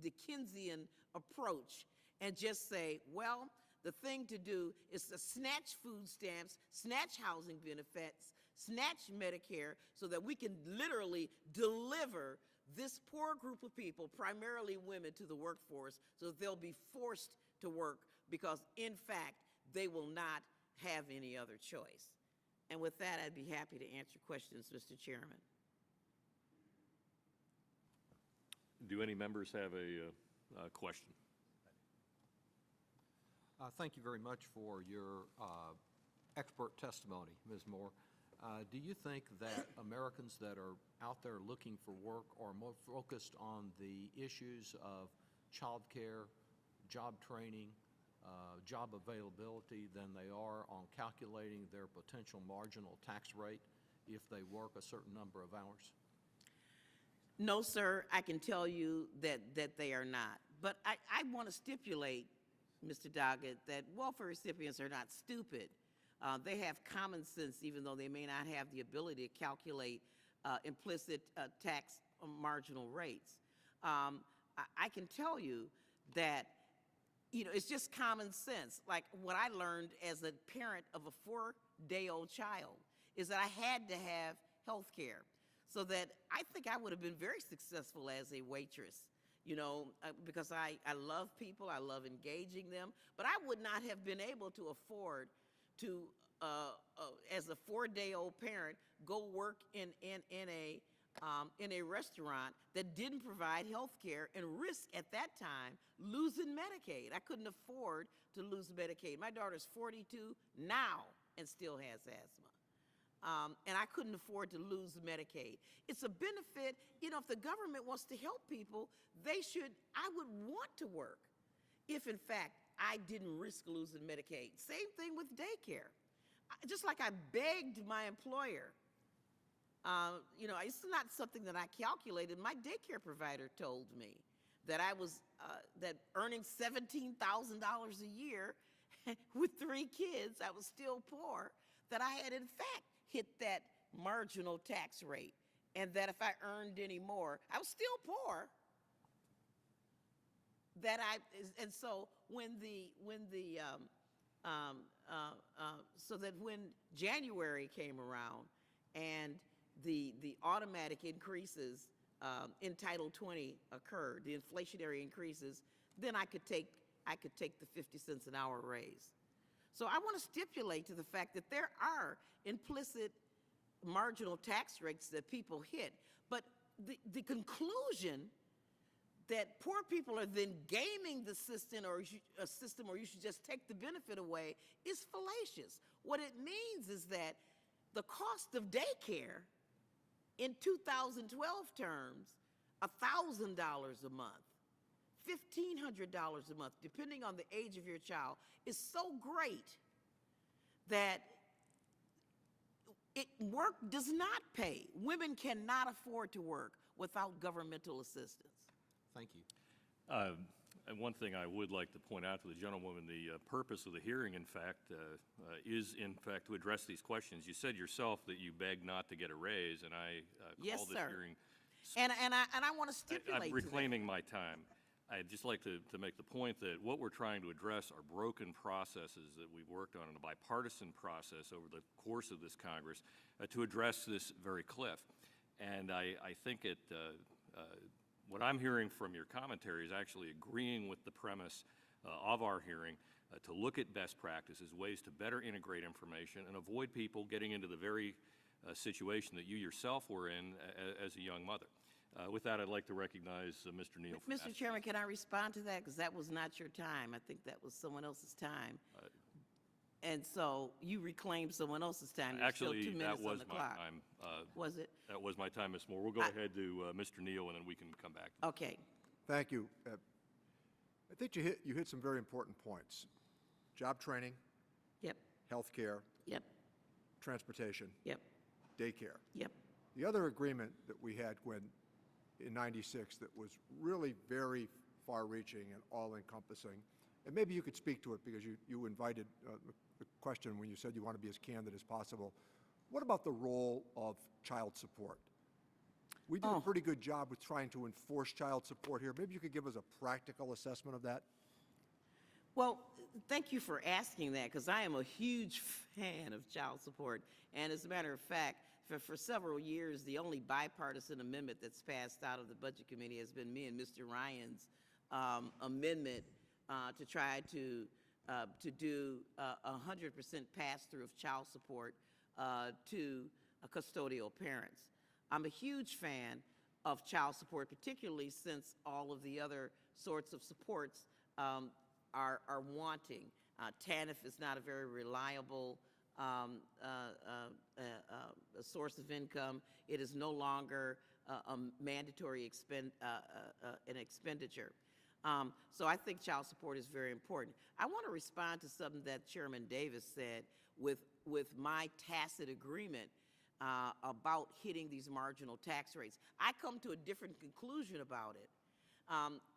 Dickensian approach and just say, well, the thing to do is to snatch food stamps, snatch housing benefits, snatch Medicare, so that we can literally deliver this poor group of people, primarily women, to the workforce, so that they'll be forced to work because, in fact, they will not have any other choice. And with that, I'd be happy to answer questions, Mr. Chairman. Do any members have a question? Thank you very much for your expert testimony, Ms. Moore. Do you think that Americans that are out there looking for work are more focused on the issues of child care, job training, job availability than they are on calculating their potential marginal tax rate if they work a certain number of hours? No, sir, I can tell you that they are not. But I want to stipulate, Mr. Doggett, that welfare recipients are not stupid. They have common sense, even though they may not have the ability to calculate implicit tax marginal rates. I can tell you that, you know, it's just common sense. Like what I learned as a parent of a 4-day-old child is that I had to have health care, so that I think I would have been very successful as a waitress, you know, because I love people, I love engaging them, but I would not have been able to afford to, as a 4-day-old parent, go work in a restaurant that didn't provide health care and risk at that time losing Medicaid. I couldn't afford to lose Medicaid. My daughter's 42 now and still has asthma. And I couldn't afford to lose Medicaid. It's a benefit, you know, if the government wants to help people, I would want to work if, in fact, I didn't risk losing Medicaid. Same thing with daycare. Just like I begged my employer, you know, it's not something that I calculated. My daycare provider told me that I was, that earning $17,000 a year with 3 kids, I was still poor, that I had, in fact, hit that marginal tax rate, and that if I earned any more, I was still poor. And so so that when January came around and the automatic increases in Title 20 occurred, the inflationary increases, then I could take the 50 cents an hour raise. So I want to stipulate to the fact that there are implicit marginal tax rates that people hit, but the conclusion that poor people are then gaming the system or you should just take the benefit away is fallacious. What it means is that the cost of daycare in 2012 terms, $1,000 a month, $1,500 a month, depending on the age of your child, is so great that work does not pay. Women cannot afford to work without governmental assistance. Thank you. And one thing I would like to point out to the gentlewoman, the purpose of the hearing, in fact, is in fact to address these questions. You said yourself that you begged not to get a raise, and I Yes, called this sir. hearing. And I want to stipulate I'm to reclaiming my time. I'd just like to make the point that what we're trying to address are broken processes that we've worked on in a bipartisan process over the course of this Congress to address this very cliff. And I think what I'm hearing from your commentary is actually agreeing with the premise of our hearing to look at best practices, ways to better integrate information and avoid people getting into the very situation that you yourself were in as a young mother. With that, I'd like to recognize Mr. Neal. Mr. Chairman, can I respond to that? Because that was not your time. I think that was someone else's time. And so you reclaimed someone else's time. There's Actually, still 2 minutes that was on the my clock. time. Was it? That was my time, Ms. Moore. We'll go ahead to Mr. Neal, and then we can come back. Okay. Thank you. I think you hit some very important points. Job training, Yep. health care, Yep. transportation, Yep. daycare. Yep. The other agreement that we had when in '96 that was really very far-reaching and all-encompassing. And maybe you could speak to it because you invited the question when you said you want to be as candid as possible. What about the role of child support? We did a pretty good job with trying to enforce child support here. Maybe you could give us a practical assessment of that? Well, thank you for asking that, because I am a huge fan of child support. And as a matter of fact, for several years, the only bipartisan amendment that's passed out of the Budget Committee has been me and Mr. Ryan's amendment to try to do 100% pass-through of child support to custodial parents. I'm a huge fan of child support, particularly since all of the other sorts of supports are wanting. TANF is not a very reliable a source of income. It is no longer a mandatory an expenditure. So I think child support is very important. I want to respond to something that Chairman Davis said with my tacit agreement about hitting these marginal tax rates. I come to a different conclusion about it.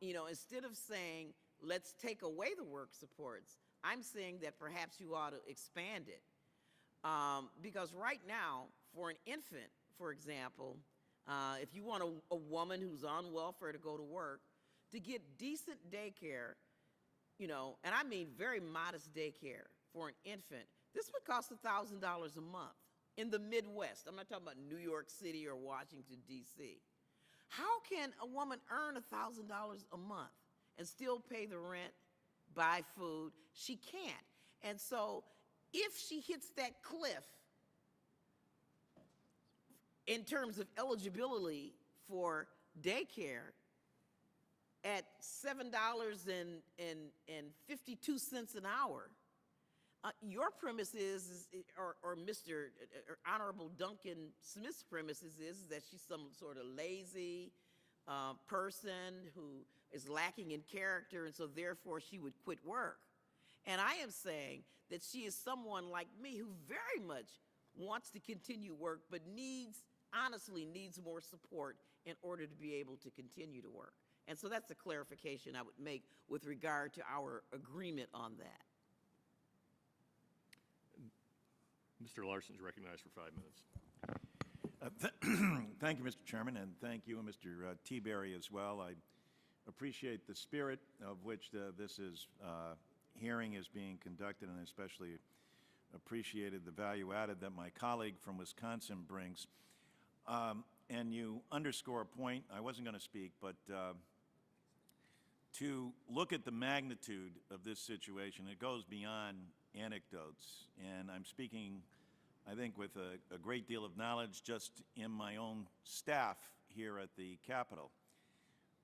You know, instead of saying, let's take away the work supports, I'm saying that perhaps you ought to expand it. Because right now, for an infant, for example, if you want a woman who's on welfare to go to work, to get decent daycare, you know, and I mean very modest daycare for an infant, this would cost $1,000 a month in the Midwest. I'm not talking about New York City or Washington, D.C. How can a woman earn $1,000 a month and still pay the rent, buy food? She can't. And so if she hits that cliff in terms of eligibility for daycare at $7.52 an hour, your premise is, or Mr. or Honorable Duncan Smith's premise is that she's some sort of lazy person who is lacking in character, and so therefore she would quit work. And I am saying that she is someone like me who very much wants to continue work, but honestly needs more support in order to be able to continue to work. And so that's a clarification I would make with regard to our agreement on that. Mr. Larson is recognized for 5 minutes. Thank you, Mr. Chairman, and thank you, Mr. T-Berry, as well. I appreciate the spirit of which this hearing is being conducted, and especially appreciated the value added that my colleague from Wisconsin brings. And you underscore a point. I wasn't going to speak, but to look at the magnitude of this situation, it goes beyond anecdotes. And I'm speaking, I think, with a great deal of knowledge just in my own staff here at the Capitol.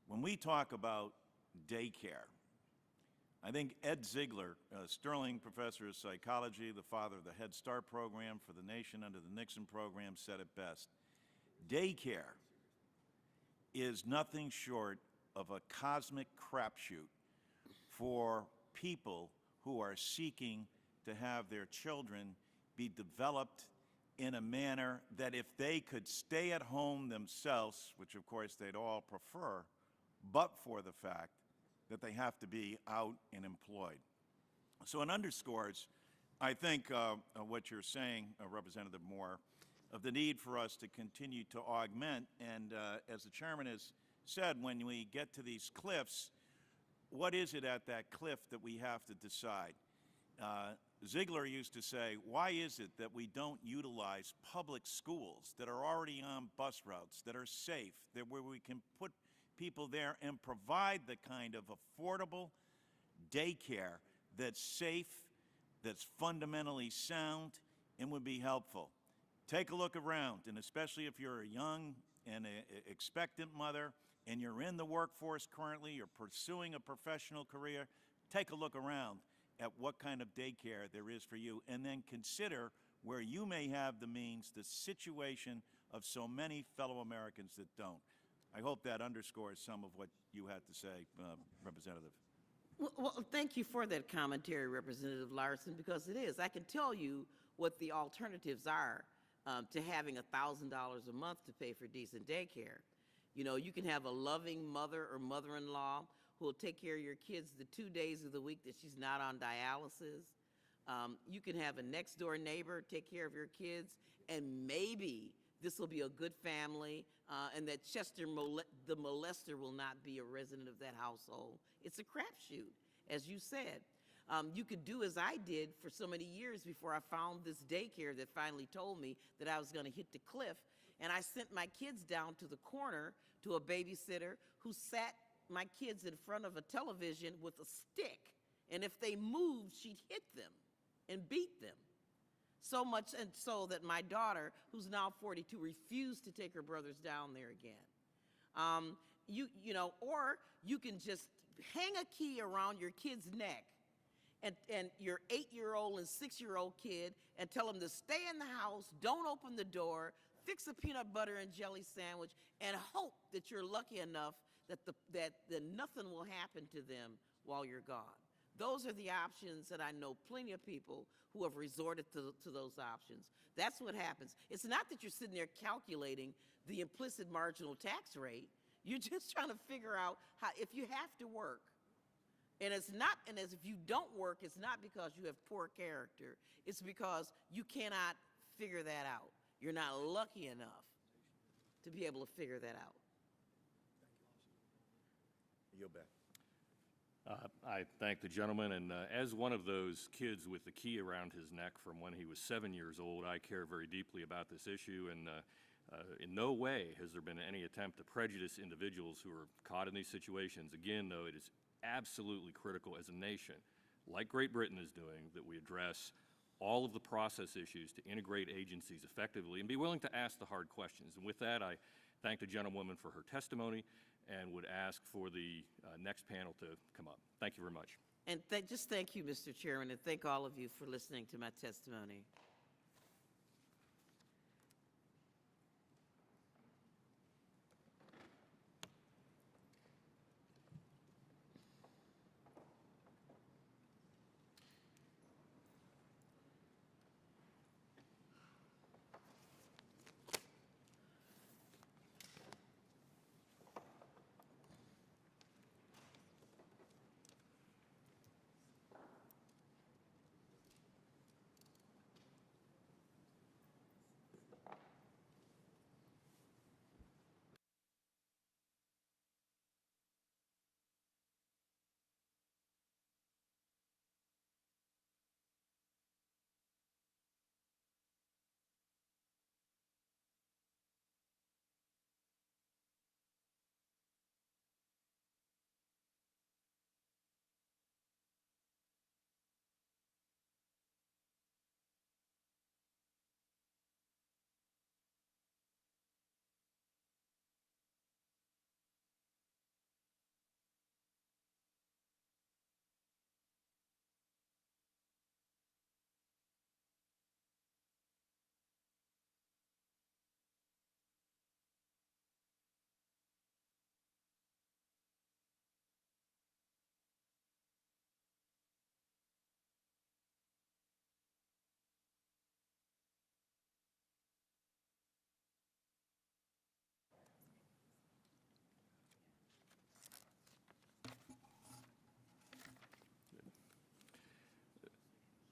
When we talk about daycare, I think Ed Ziegler, a Sterling professor of psychology, the father of the Head Start program for the nation under the Nixon program, said it best. Daycare is nothing short of a cosmic crapshoot for people who are seeking to have their children be developed in a manner that if they could stay at home themselves, which of course they'd all prefer, but for the fact that they have to be out and employed. So it underscores, I think, what you're saying, Representative Moore, of the need for us to continue to augment. And as the chairman has said, when we get to these cliffs, what is it at that cliff that we have to decide? Ziegler used to say, why is it that we don't utilize public schools that are already on bus routes, that are safe, that where we can put people there and provide the kind of affordable daycare that's safe, that's fundamentally sound, and would be helpful? Take a look around, and especially if you're a young and expectant mother and you're in the workforce currently, you're pursuing a professional career, take a look around at what kind of daycare there is for you, and then consider where you may have the means, the situation of so many fellow Americans that don't. I hope that underscores some of what you had to say, Representative. Well, thank you for that commentary, Representative Larson, because it is. I can tell you what the alternatives are to having $1,000 a month to pay for decent daycare. You know, you can have a loving mother or mother-in-law who will take care of your kids the 2 days of the week that she's not on dialysis. You can have a next-door neighbor take care of your kids, and maybe this will be a good family, and that Chester the molester will not be a resident of that household. It's a crapshoot, as you said. You could do as I did for so many years before I found this daycare that finally told me that I was going to hit the cliff. And I sent my kids down to the corner to a babysitter who sat my kids in front of a television with a stick. And if they moved, she'd hit them and beat them. So much and so that my daughter, who's now 42, refused to take her brothers down there again. You know, or you can just hang a key around your kid's neck and your 8-year-old and 6-year-old kid and tell them to stay in the house, don't open the door, fix a peanut butter and jelly sandwich, and hope that you're lucky enough that nothing will happen to them while you're gone. Those are the options that I know plenty of people who have resorted to those options. That's what happens. It's not that you're sitting there calculating the implicit marginal tax rate. You're just trying to figure out how, if you have to work, and it's not, and as if you don't work, it's not because you have poor character. It's because you cannot figure that out. You're not lucky enough to be able to figure that out. Yield back. I thank the gentleman, and as one of those kids with the key around his neck from when he was 7 years old, I care very deeply about this issue, and in no way has there been any attempt to prejudice individuals who are caught in these situations. Again, though, it is absolutely critical as a nation, like Great Britain is doing, that we address all of the process issues to integrate agencies effectively and be willing to ask the hard questions. And with that, I thank the gentlewoman for her testimony and would ask for the next panel to come up. Thank you very much. And just thank you, Mr. Chairman, and thank all of you for listening to my testimony.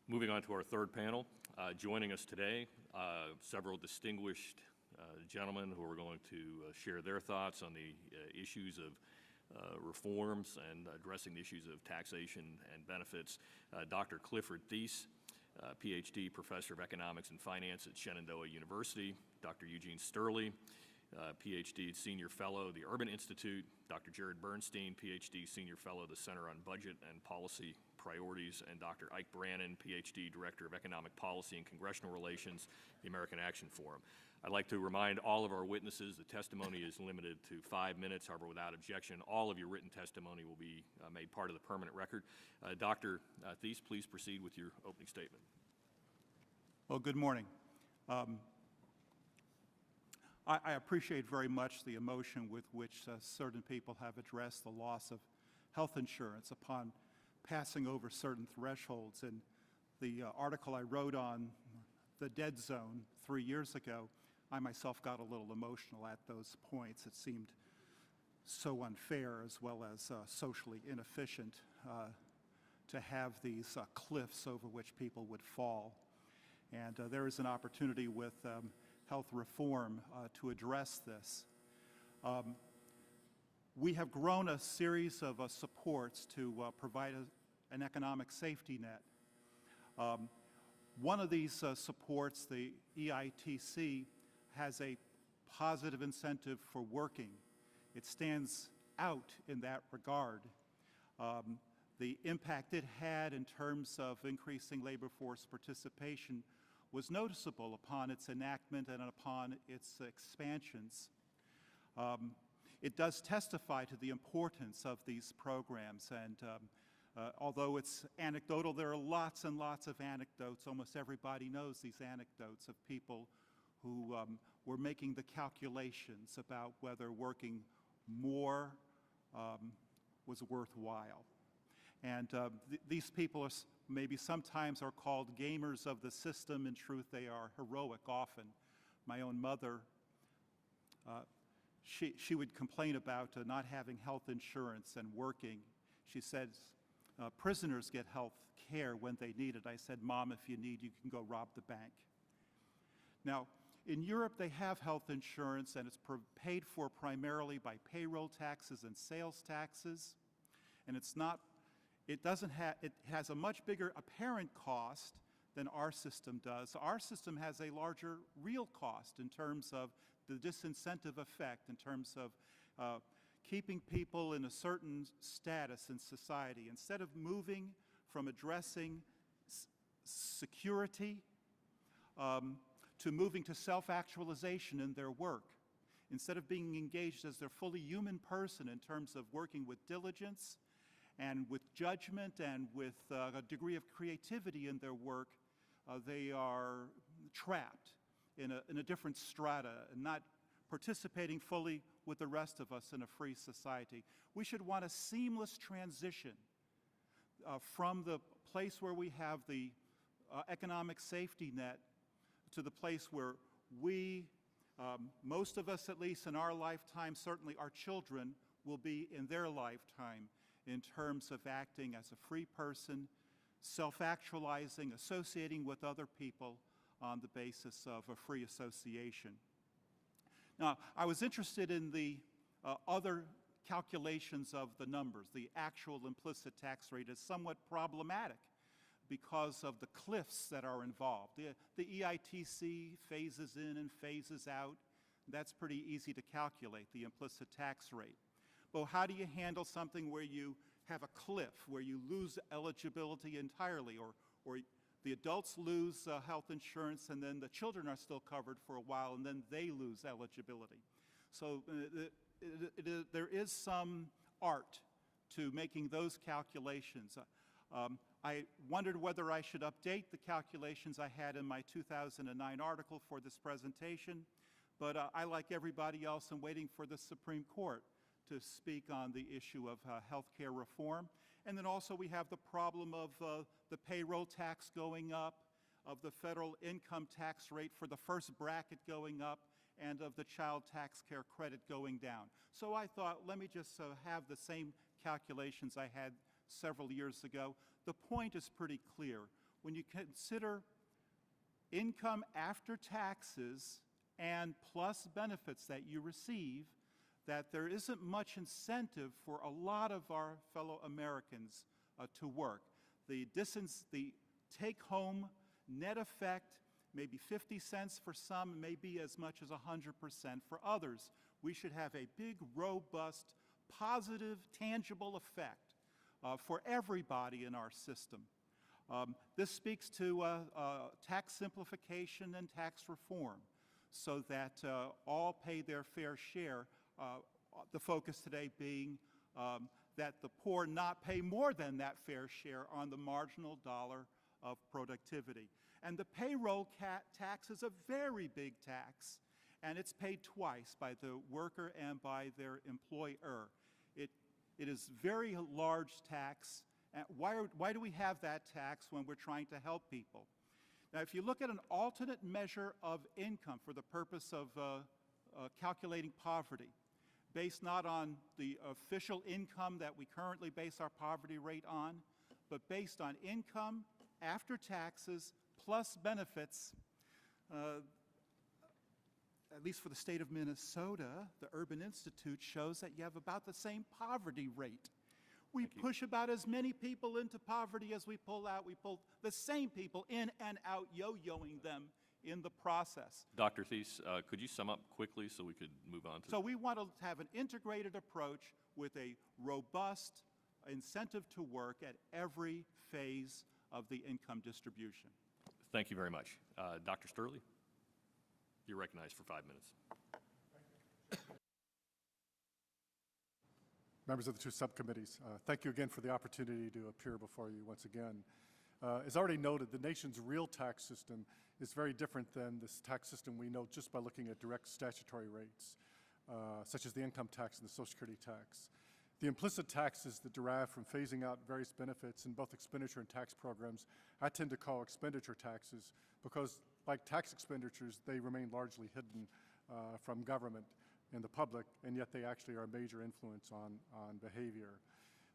Moving on to our third panel, joining us today, several distinguished gentlemen who are going to share their thoughts on the issues of reforms and addressing the issues of taxation and benefits. Dr. Clifford Thies, PhD, Professor of Economics and Finance at Shenandoah University. Dr. Eugene Sterling, PhD, Senior Fellow, the Urban Institute. Dr. Jared Bernstein, PhD, Senior Fellow, the Center on Budget and Policy Priorities, and Dr. Ike Brannon, PhD, Director of Economic Policy and Congressional Relations, the American Action Forum. I'd like to remind all of our witnesses the testimony is limited to 5 minutes. However, without objection, all of your written testimony will be made part of the permanent record. Dr. Thies, please proceed with your opening statement. Well, good morning. I appreciate very much the emotion with which certain people have addressed the loss of health insurance upon passing over certain thresholds. In the article I wrote on the dead zone 3 years ago, I myself got a little emotional at those points. It seemed so unfair as well as socially inefficient to have these cliffs over which people would fall. And there is an opportunity with health reform to address this. We have grown a series of supports to provide an economic safety net. One of these supports, the EITC, has a positive incentive for working. It stands out in that regard. The impact it had in terms of increasing labor force participation was noticeable upon its enactment and upon its expansions. It does testify to the importance of these programs, and although it's anecdotal, there are lots and lots of anecdotes. Almost everybody knows these anecdotes of people who were making the calculations about whether working more was worthwhile. And these people are maybe sometimes are called gamers of the system. In truth, they are heroic often. My own mother, she would complain about not having health insurance and working. She said, prisoners get health care when they need it. I said, Mom, if you need, you can go rob the bank. Now, in Europe, they have health insurance, and it's paid for primarily by payroll taxes and sales taxes. And it has a much bigger apparent cost than our system does. Our system has a larger real cost in terms of the disincentive effect, in terms of keeping people in a certain status in society. Instead of moving from addressing security to moving to self-actualization in their work, instead of being engaged as their fully human person in terms of working with diligence and with judgment and with a degree of creativity in their work, they are trapped in a different strata and not participating fully with the rest of us in a free society. We should want a seamless transition from the place where we have the economic safety net to the place where we, most of us at least in our lifetime, certainly our children will be in their lifetime, in terms of acting as a free person, self-actualizing, associating with other people on the basis of a free association. Now, I was interested in the other calculations of the numbers. The actual implicit tax rate is somewhat problematic because of the cliffs that are involved. The EITC phases in and phases out. That's pretty easy to calculate, the implicit tax rate. But how do you handle something where you have a cliff, where you lose eligibility entirely, or the adults lose health insurance and then the children are still covered for a while and then they lose eligibility? So there is some art to making those calculations. I wondered whether I should update the calculations I had in my 2009 article for this presentation, but I, like everybody else, am waiting for the Supreme Court to speak on the issue of health care reform. And then also we have the problem of the payroll tax going up, of the federal income tax rate for the first bracket going up, and of the child tax care credit going down. So I thought, let me just have the same calculations I had several years ago. The point is pretty clear. When you consider income after taxes and plus benefits that you receive, that there isn't much incentive for a lot of our fellow Americans to work. The take-home net effect, maybe 50 cents for some, maybe as much as 100% for others. We should have a big, robust, positive, tangible effect for everybody in our system. This speaks to tax simplification and tax reform so that all pay their fair share. The focus today being that the poor not pay more than that fair share on the marginal dollar of productivity. And the payroll tax is a very big tax, and it's paid twice by the worker and by their employer. It is very large tax. Why do we have that tax when we're trying to help people? Now, if you look at an alternate measure of income for the purpose of calculating poverty, based not on the official income that we currently base our poverty rate on, but based on income after taxes plus benefits. At least for the state of Minnesota, the Urban Institute shows that you have about the same poverty rate. We push about as many people into poverty as we pull out. We pull the same people in and out, yo-yoing them in the process. Dr. Thies, could you sum up quickly so we could move on to? So we want to have an integrated approach with a robust incentive to work at every phase of the income distribution. Thank you very much. Dr. Sturley, you're recognized for 5 minutes. Members of the two subcommittees, thank you again for the opportunity to appear before you once again. As already noted, the nation's real tax system is very different than this tax system we know just by looking at direct statutory rates, such as the income tax and the Social Security tax. The implicit taxes that derive from phasing out various benefits in both expenditure and tax programs, I tend to call expenditure taxes because, like tax expenditures, they remain largely hidden from government and the public, and yet they actually are a major influence on behavior.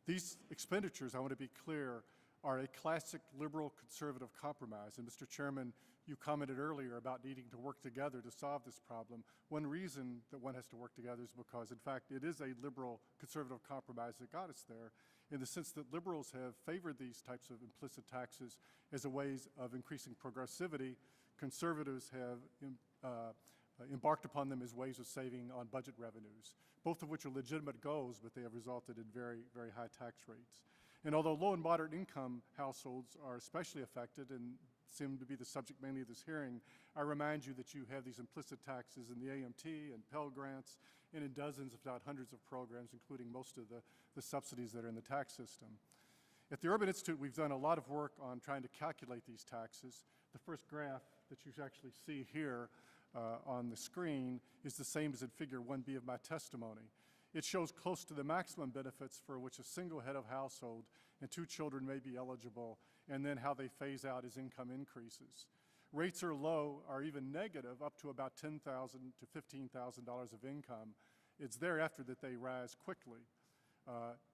These expenditures, I want to be clear, are a classic liberal conservative compromise. And Mr. Chairman, you commented earlier about needing to work together to solve this problem. One reason that one has to work together is because, in fact, it is a liberal conservative compromise that got us there, in the sense that liberals have favored these types of implicit taxes as a ways of increasing progressivity. Conservatives have embarked upon them as ways of saving on budget revenues, both of which are legitimate goals, but they have resulted in very, very high tax rates. And although low and moderate income households are especially affected and seem to be the subject mainly of this hearing, I remind you that you have these implicit taxes in the AMT and Pell Grants and in dozens, if not hundreds of programs, including most of the subsidies that are in the tax system. At the Urban Institute, we've done a lot of work on trying to calculate these taxes. The first graph that you actually see here on the screen is the same as in Figure 1B of my testimony. It shows close to the maximum benefits for which a single head of household and 2 children may be eligible, and then how they phase out as income increases. Rates are low or even negative up to about $10,000 to $15,000 of income. It's thereafter that they rise quickly.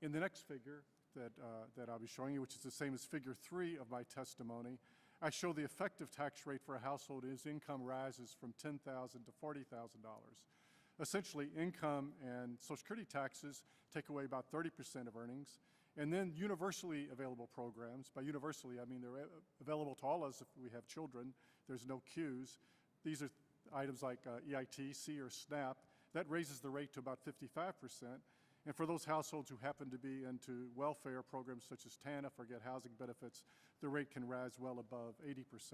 In the next figure that I'll be showing you, which is the same as Figure 3 of my testimony, I show the effective tax rate for a household as income rises from $10,000 to $40,000. Essentially, income and Social Security taxes take away about 30% of earnings, and then universally available programs. By universally, I mean they're available to all of us if we have children. There's no queues. These are items like EITC or SNAP. That raises the rate to about 55%. And for those households who happen to be into welfare programs such as TANF or get housing benefits, the rate can rise well above 80%.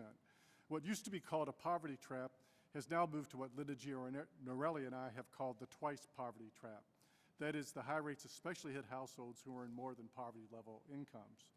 What used to be called a poverty trap has now moved to what Linda Giornorelli and I have called the twice poverty trap. That is, the high rates especially hit households who earn more than poverty level incomes.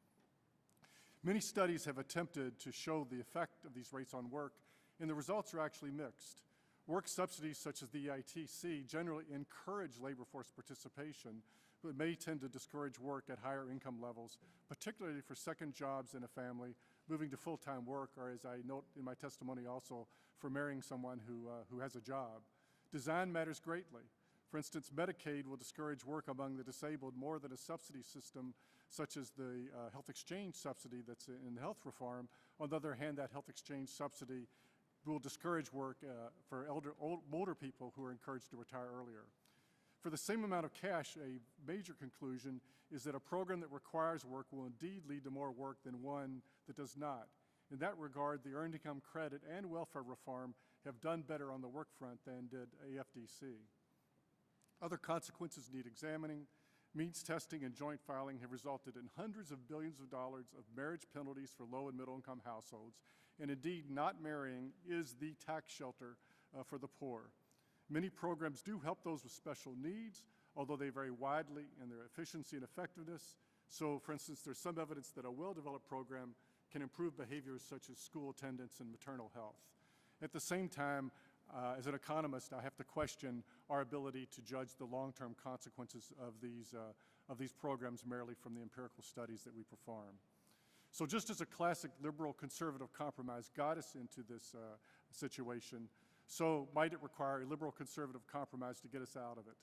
Many studies have attempted to show the effect of these rates on work, and the results are actually mixed. Work subsidies such as the EITC generally encourage labor force participation, but may tend to discourage work at higher income levels, particularly for second jobs in a family, moving to full-time work, or as I note in my testimony also, for marrying someone who has a job. Design matters greatly. For instance, Medicaid will discourage work among the disabled more than a subsidy system such as the health exchange subsidy that's in health reform. On the other hand, that health exchange subsidy will discourage work for older people who are encouraged to retire earlier. For the same amount of cash, a major conclusion is that a program that requires work will indeed lead to more work than one that does not. In that regard, the Earned Income Credit and welfare reform have done better on the work front than did AFDC. Other consequences need examining. Means testing and joint filing have resulted in hundreds of billions of dollars of marriage penalties for low and middle income households, and indeed not marrying is the tax shelter for the poor. Many programs do help those with special needs, although they vary widely in their efficiency and effectiveness. So, for instance, there's some evidence that a well-developed program can improve behaviors such as school attendance and maternal health. At the same time, as an economist, I have to question our ability to judge the long-term consequences of these programs merely from the empirical studies that we perform. So just as a classic liberal conservative compromise got us into this situation, so might it require a liberal conservative compromise to get us out of it.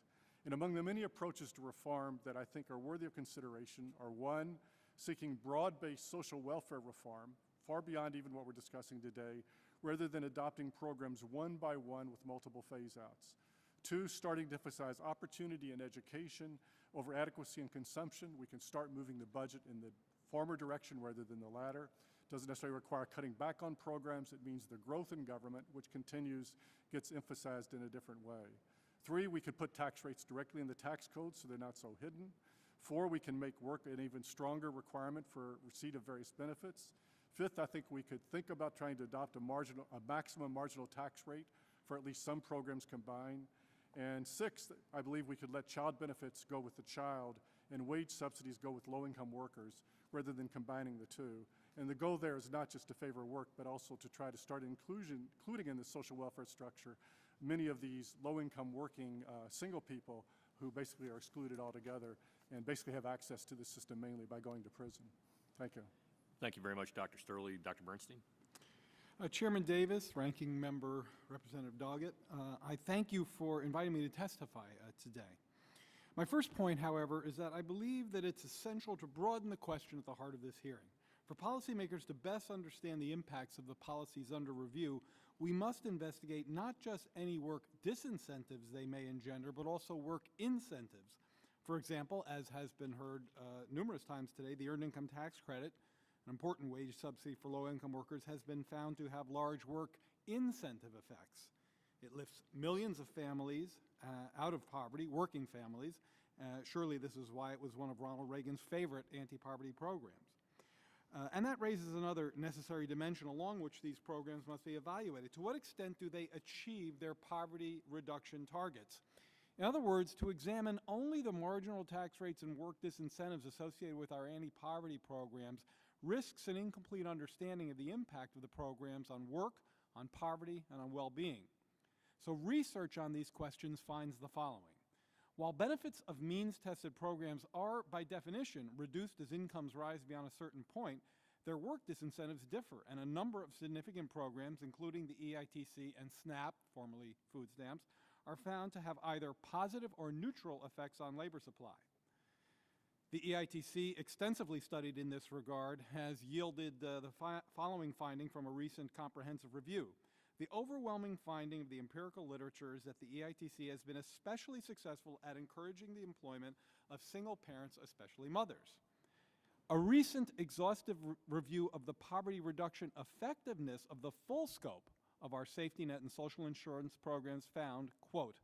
And among the many approaches to reform that I think are worthy of consideration are: one, seeking broad-based social welfare reform, far beyond even what we're discussing today, rather than adopting programs one by one with multiple phase-outs. Two, starting to emphasize opportunity and education over adequacy and consumption. We can start moving the budget in the former direction rather than the latter. Doesn't necessarily require cutting back on programs. It means the growth in government, which continues, gets emphasized in a different way. Three, we could put tax rates directly in the tax code so they're not so hidden. Four, we can make work an even stronger requirement for receipt of various benefits. Fifth, I think we could think about trying to adopt a maximum marginal tax rate for at least some programs combined. And sixth, I believe we could let child benefits go with the child and wage subsidies go with low-income workers rather than combining the two. And the goal there is not just to favor work, but also to try to start including in the social welfare structure many of these low-income working single people who basically are excluded altogether and basically have access to the system mainly by going to prison. Thank you. Thank you very much, Dr. Sterling. Dr. Bernstein? Chairman Davis, Ranking Member Representative Doggett, I thank you for inviting me to testify today. My first point, however, is that I believe that it's essential to broaden the question at the heart of this hearing. For policymakers to best understand the impacts of the policies under review, we must investigate not just any work disincentives they may engender, but also work incentives. For example, as has been heard numerous times today, the Earned Income Tax Credit, an important wage subsidy for low-income workers, has been found to have large work incentive effects. It lifts millions of families out of poverty, working families. Surely this is why it was one of Ronald Reagan's favorite anti-poverty programs. And that raises another necessary dimension along which these programs must be evaluated. To what extent do they achieve their poverty reduction targets? In other words, to examine only the marginal tax rates and work disincentives associated with our anti-poverty programs risks an incomplete understanding of the impact of the programs on work, on poverty, and on well-being. So research on these questions finds the following. While benefits of means-tested programs are, by definition, reduced as incomes rise beyond a certain point, their work disincentives differ, and a number of significant programs, including the EITC and SNAP, formerly food stamps, are found to have either positive or neutral effects on labor supply. The EITC, extensively studied in this regard, has yielded the following finding from a recent comprehensive review. The overwhelming finding of the empirical literature is that the EITC has been especially successful at encouraging the employment of single parents, especially mothers. A recent exhaustive review of the poverty reduction effectiveness of the full scope of our safety net and social insurance programs found, quote,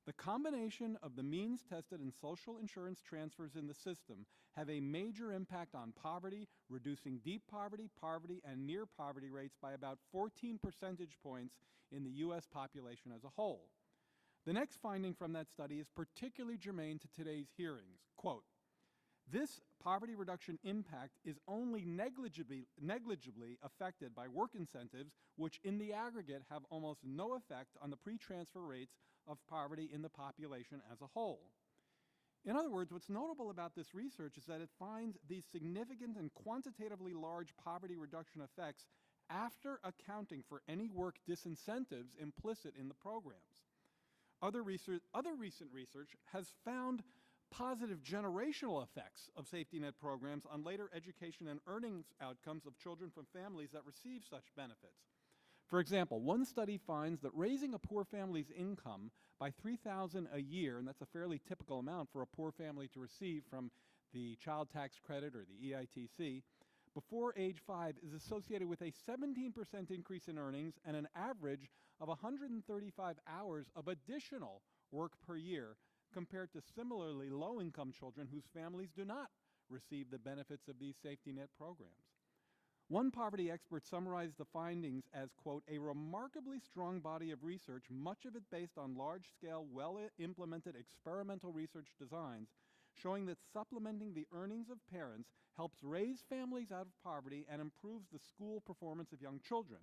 the combination of the means-tested and social insurance transfers in the system have a major impact on poverty, reducing deep poverty, poverty, and near poverty rates by about 14 percentage points in the U.S. population as a whole. The next finding from that study is particularly germane to today's hearings. Quote, this poverty reduction impact is only negligibly affected by work incentives, which in the aggregate have almost no effect on the pre-transfer rates of poverty in the population as a whole. In other words, what's notable about this research is that it finds these significant and quantitatively large poverty reduction effects after accounting for any work disincentives implicit in the programs. Other recent research has found positive generational effects of safety net programs on later education and earnings outcomes of children from families that receive such benefits. For example, one study finds that raising a poor family's income by $3,000 a year, and that's a fairly typical amount for a poor family to receive from the child tax credit or the EITC, before age 5 is associated with a 17% increase in earnings and an average of 135 hours of additional work per year compared to similarly low-income children whose families do not receive the benefits of these safety net programs. One poverty expert summarized the findings as, quote, a remarkably strong body of research, much of it based on large-scale, well-implemented experimental research designs, showing that supplementing the earnings of parents helps raise families out of poverty and improves the school performance of young children.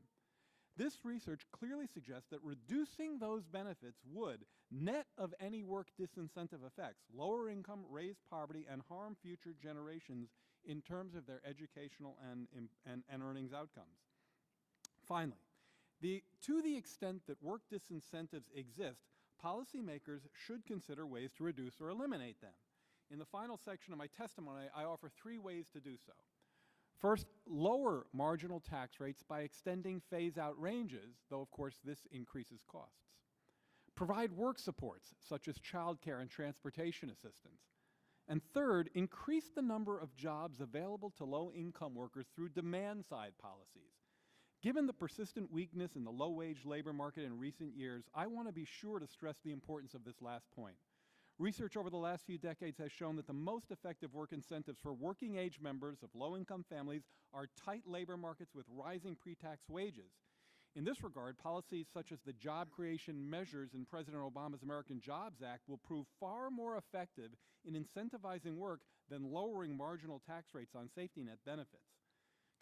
This research clearly suggests that reducing those benefits would, net of any work disincentive effects, lower income, raise poverty, and harm future generations in terms of their educational and earnings outcomes. Finally, to the extent that work disincentives exist, policymakers should consider ways to reduce or eliminate them. In the final section of my testimony, I offer 3 ways to do so. First, lower marginal tax rates by extending phase-out ranges, though of course this increases costs. Provide work supports, such as childcare and transportation assistance. And third, increase the number of jobs available to low-income workers through demand-side policies. Given the persistent weakness in the low-wage labor market in recent years, I want to be sure to stress the importance of this last point. Research over the last few decades has shown that the most effective work incentives for working-age members of low-income families are tight labor markets with rising pre-tax wages. In this regard, policies such as the job creation measures in President Obama's American Jobs Act will prove far more effective in incentivizing work than lowering marginal tax rates on safety net benefits.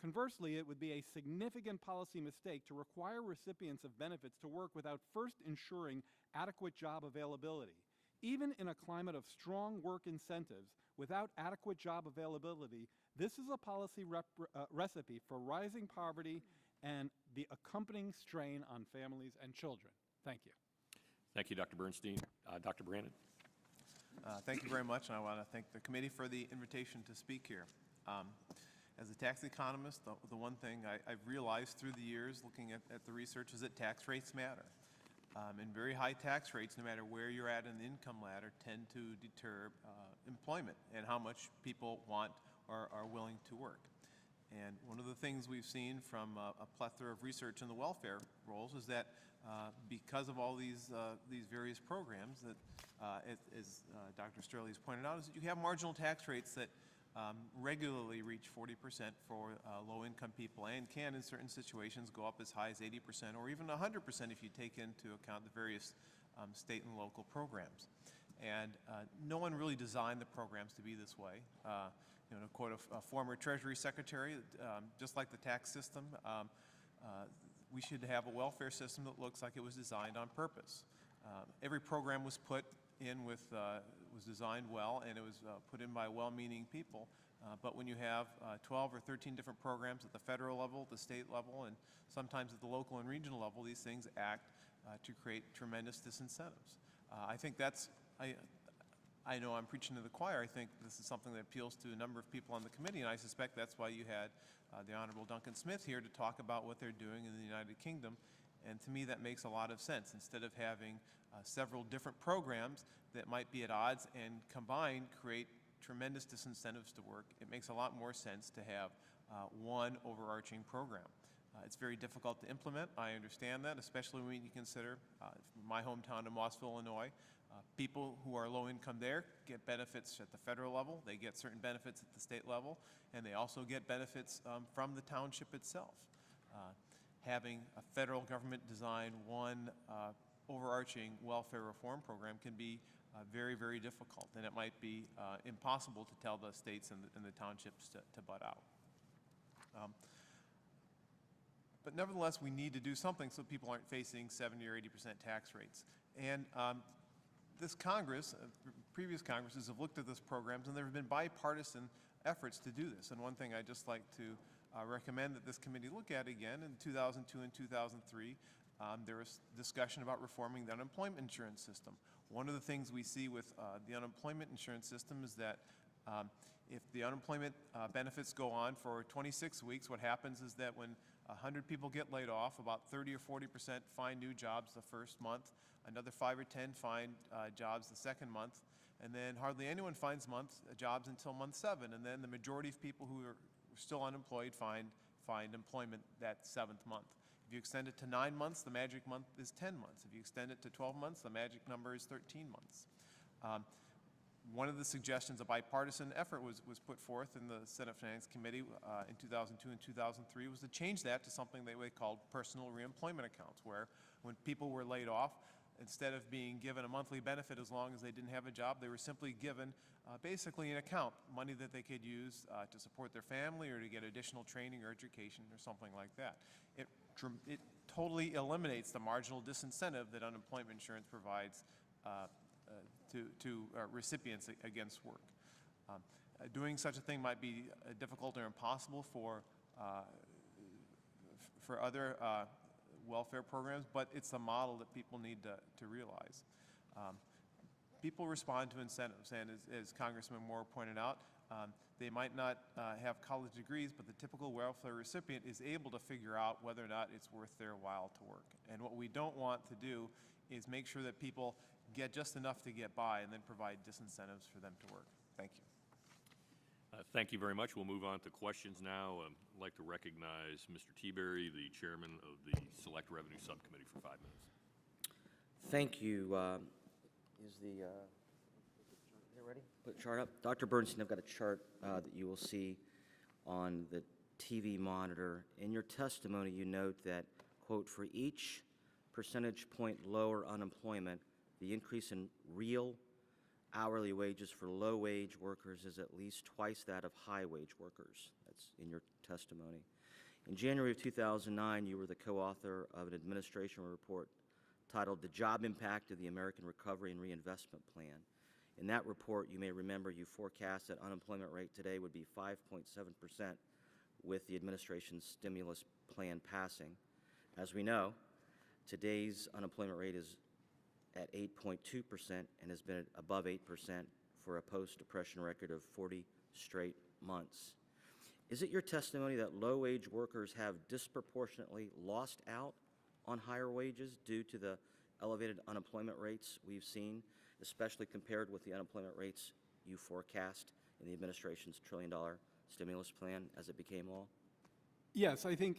Conversely, it would be a significant policy mistake to require recipients of benefits to work without first ensuring adequate job availability. Even in a climate of strong work incentives, without adequate job availability, this is a policy recipe for rising poverty and the accompanying strain on families and children. Thank you. Thank you, Dr. Bernstein. Dr. Brandon. Thank you very much, and I want to thank the committee for the invitation to speak here. As a tax economist, the one thing I've realized through the years looking at the research is that tax rates matter. And very high tax rates, no matter where you're at in the income ladder, tend to deter employment and how much people want or are willing to work. And one of the things we've seen from a plethora of research in the welfare roles is that because of all these various programs, that as Dr. Sterling has pointed out, is that you have marginal tax rates that regularly reach 40% for low-income people and can, in certain situations, go up as high as 80% or even 100% if you take into account the various state and local programs. And no one really designed the programs to be this way. To quote a former Treasury Secretary, just like the tax system, we should have a welfare system that looks like it was designed on purpose. Every program was put in with, was designed well, and it was put in by well-meaning people. But when you have 12 or 13 different programs at the federal level, the state level, and sometimes at the local and regional level, these things act to create tremendous disincentives. I think that's, I know I'm preaching to the choir. I think this is something that appeals to a number of people on the committee, and I suspect that's why you had the Honorable Duncan Smith here to talk about what they're doing in the United Kingdom. And to me, that makes a lot of sense. Instead of having several different programs that might be at odds and combined create tremendous disincentives to work, it makes a lot more sense to have one overarching program. It's very difficult to implement. I understand that, especially when you consider my hometown of Mossville, Illinois. People who are low income there get benefits at the federal level, they get certain benefits at the state level, and they also get benefits from the township itself. Having a federal government design one overarching welfare reform program can be very, very difficult, and it might be impossible to tell the states and the townships to butt out. But nevertheless, we need to do something so people aren't facing 70 or 80% tax rates. And this Congress, previous Congresses have looked at these programs, and there have been bipartisan efforts to do this. And one thing I'd just like to recommend that this committee look at again, in 2002 and 2003, there was discussion about reforming the unemployment insurance system. One of the things we see with the unemployment insurance system is that if the unemployment benefits go on for 26 weeks, what happens is that when 100 people get laid off, about 30 or 40% find new jobs the first month, another 5 or 10 find jobs the second month, and then hardly anyone finds jobs until month 7, and then the majority of people who are still unemployed find employment that 7th month. If you extend it to 9 months, the magic month is 10 months. If you extend it to 12 months, the magic number is 13 months. One of the suggestions, a bipartisan effort was put forth in the Senate Finance Committee in 2002 and 2003, was to change that to something they called personal reemployment accounts, where when people were laid off, instead of being given a monthly benefit as long as they didn't have a job, they were simply given basically an account, money that they could use to support their family or to get additional training or education or something like that. It totally eliminates the marginal disincentive that unemployment insurance provides to recipients against work. Doing such a thing might be difficult or impossible for other welfare programs, but it's a model that people need to realize. People respond to incentives, and as Congressman Moore pointed out, they might not have college degrees, but the typical welfare recipient is able to figure out whether or not it's worth their while to work. And what we don't want to do is make sure that people get just enough to get by and then provide disincentives for them to work. Thank you. Thank you very much. We'll move on to questions now. I'd like to recognize Mr. Teaberry, the chairman of the Select Revenue Subcommittee, for 5 minutes. Thank you. Is the ready? Put the chart up. Dr. Bernstein, I've got a chart that you will see on the TV monitor. In your testimony, you note that, quote, for each percentage point lower unemployment, the increase in real hourly wages for low-wage workers is at least twice that of high-wage workers. That's in your testimony. In January of 2009, you were the co-author of an administration report titled The Job Impact of the American Recovery and Reinvestment Plan. In that report, you may remember you forecast that unemployment rate today would be 5.7% with the administration's stimulus plan passing. As we know, today's unemployment rate is at 8.2% and has been above 8% for a post-depression record of 40 straight months. Is it your testimony that low-wage workers have disproportionately lost out on higher wages due to the elevated unemployment rates we've seen, especially compared with the unemployment rates you forecast in the administration's trillion-dollar stimulus plan as it became law? Yes, I think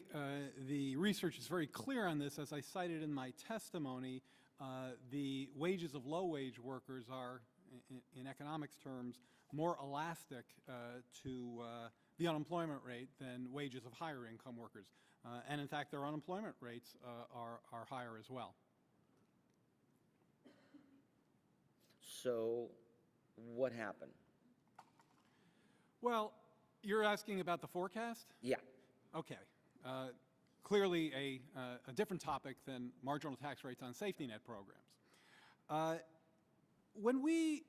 the research is very clear on this. As I cited in my testimony, the wages of low-wage workers are, in economics terms, more elastic to the unemployment rate than wages of higher income workers. And in fact, their unemployment rates are higher as well. So what happened? Well, you're asking about the forecast? Yeah. Okay. Clearly a different topic than marginal tax rates on safety net programs. When we,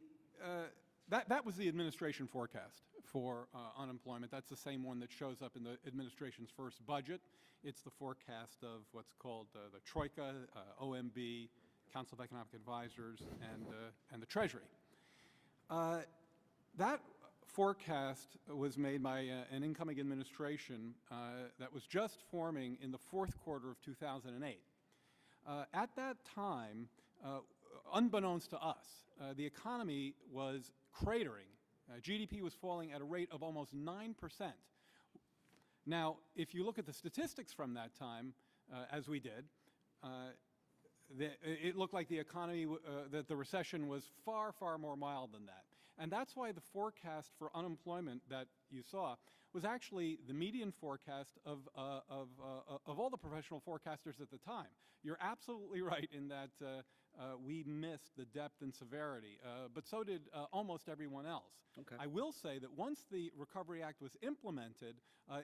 that was the administration forecast for unemployment. That's the same one that shows up in the administration's first budget. It's the forecast of what's called the Troika, OMB, Council of Economic Advisors, and the Treasury. That forecast was made by an incoming administration that was just forming in the fourth quarter of 2008. At that time, unbeknownst to us, the economy was cratering. GDP was falling at a rate of almost 9%. Now, if you look at the statistics from that time, as we did, it looked like the economy, that the recession was far, far more mild than that. And that's why the forecast for unemployment that you saw was actually the median forecast of all the professional forecasters at the time. You're absolutely right in that we missed the depth and severity, but so did almost everyone else. Okay. I will say that once the Recovery Act was implemented,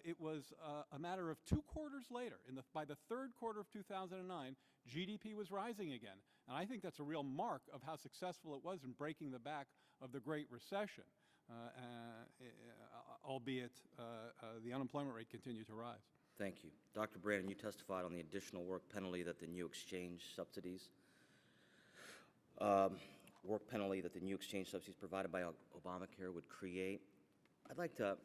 it was a matter of 2 quarters later. By the third quarter of 2009, GDP was rising again. And I think that's a real mark of how successful it was in breaking the back of the Great Recession, albeit the unemployment rate continued to rise. Thank you. Dr. Brandon, you testified on the additional work penalty that the new exchange subsidies provided by Obamacare would create. I'd like to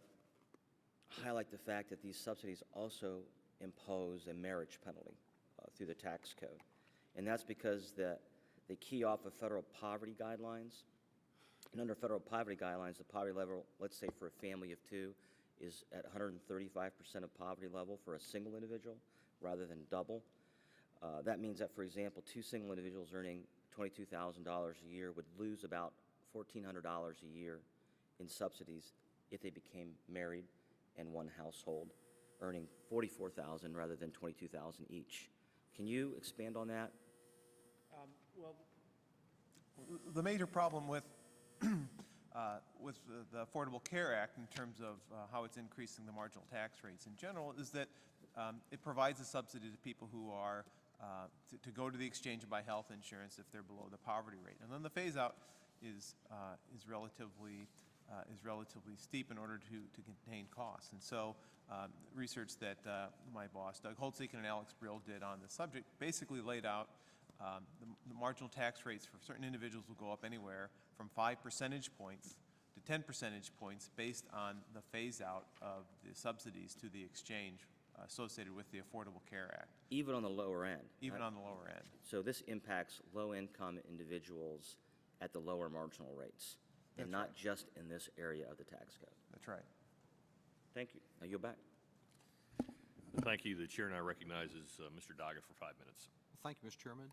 highlight the fact that these subsidies also impose a marriage penalty through the tax code. And that's because they key off of federal poverty guidelines. And under federal poverty guidelines, the poverty level, let's say for a family of 2, is at 135% of poverty level for a single individual rather than double. That means that, for example, 2 single individuals earning $22,000 a year would lose about $1,400 a year in subsidies if they became married in one household, earning $44,000 rather than $22,000 each. Can you expand on that? Well, the major problem with the Affordable Care Act in terms of how it's increasing the marginal tax rates in general is that it provides a subsidy to people who are to go to the exchange and buy health insurance if they're below the poverty rate. And then the phase out is relatively steep in order to contain costs. And so research that my boss, Doug Holtzik, and Alex Brill did on the subject basically laid out The marginal tax rates for certain individuals will go up anywhere from 5 percentage points to 10 percentage points based on the phase-out of the subsidies to the exchange associated with the Affordable Care Act. Even on the lower end? Even on the lower end. So this impacts low-income individuals at the lower marginal rates, and not just in this area of the tax code? That's right. Thank you. Now you're back. Thank you. The chair now recognizes Mr. Doggett for 5 minutes. Thank you, Mr. Chairman.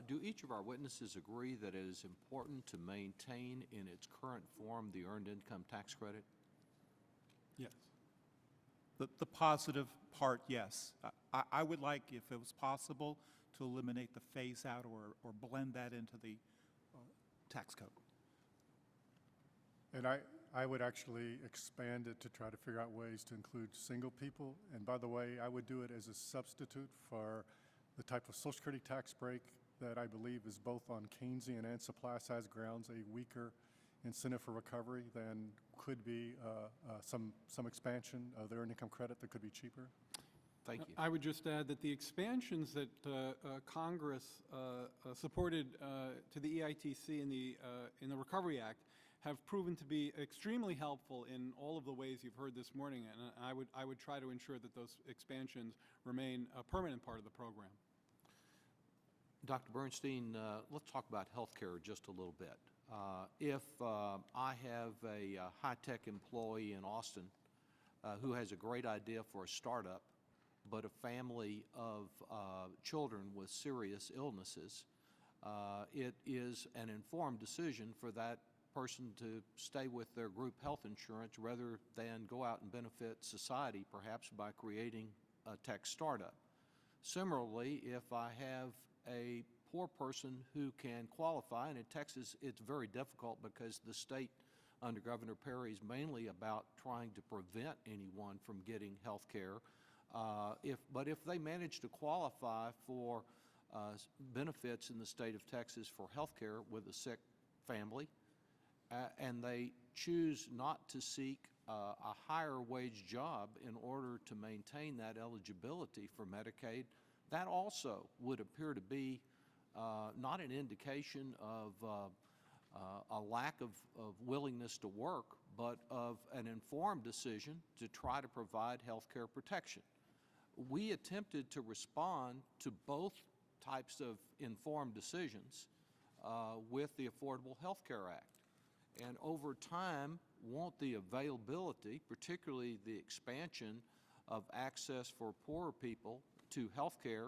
Do each of our witnesses agree that it is important to maintain in its current form the Earned Income Tax Credit? Yes. The positive part, yes. I would like, if it was possible, to eliminate the phase-out or blend that into the tax code. And I would actually expand it to try to figure out ways to include single people. And by the way, I would do it as a substitute for the type of Social Security tax break that I believe is both on Keynesian and supply-side grounds a weaker incentive for recovery than could be some expansion of the earned income credit that could be cheaper. Thank you. I would just add that the expansions that Congress supported to the EITC in the Recovery Act have proven to be extremely helpful in all of the ways you've heard this morning, and I would try to ensure that those expansions remain a permanent part of the program. Dr. Bernstein, let's talk about health care just a little bit. If I have a high-tech employee in Austin who has a great idea for a startup, but a family of children with serious illnesses, it is an informed decision for that person to stay with their group health insurance rather than go out and benefit society, perhaps by creating a tech startup. Similarly, if I have a poor person who can qualify, and in Texas it's very difficult because the state under Governor Perry is mainly about trying to prevent anyone from getting health care. But if they manage to qualify for benefits in the state of Texas for health care with a sick family, and they choose not to seek a higher wage job in order to maintain that eligibility for Medicaid, that also would appear to be not an indication of a lack of willingness to work, but of an informed decision to try to provide health care protection. We attempted to respond to both types of informed decisions with the Affordable Health Care Act. And over time, won't the availability, particularly the expansion of access for poorer people to health care,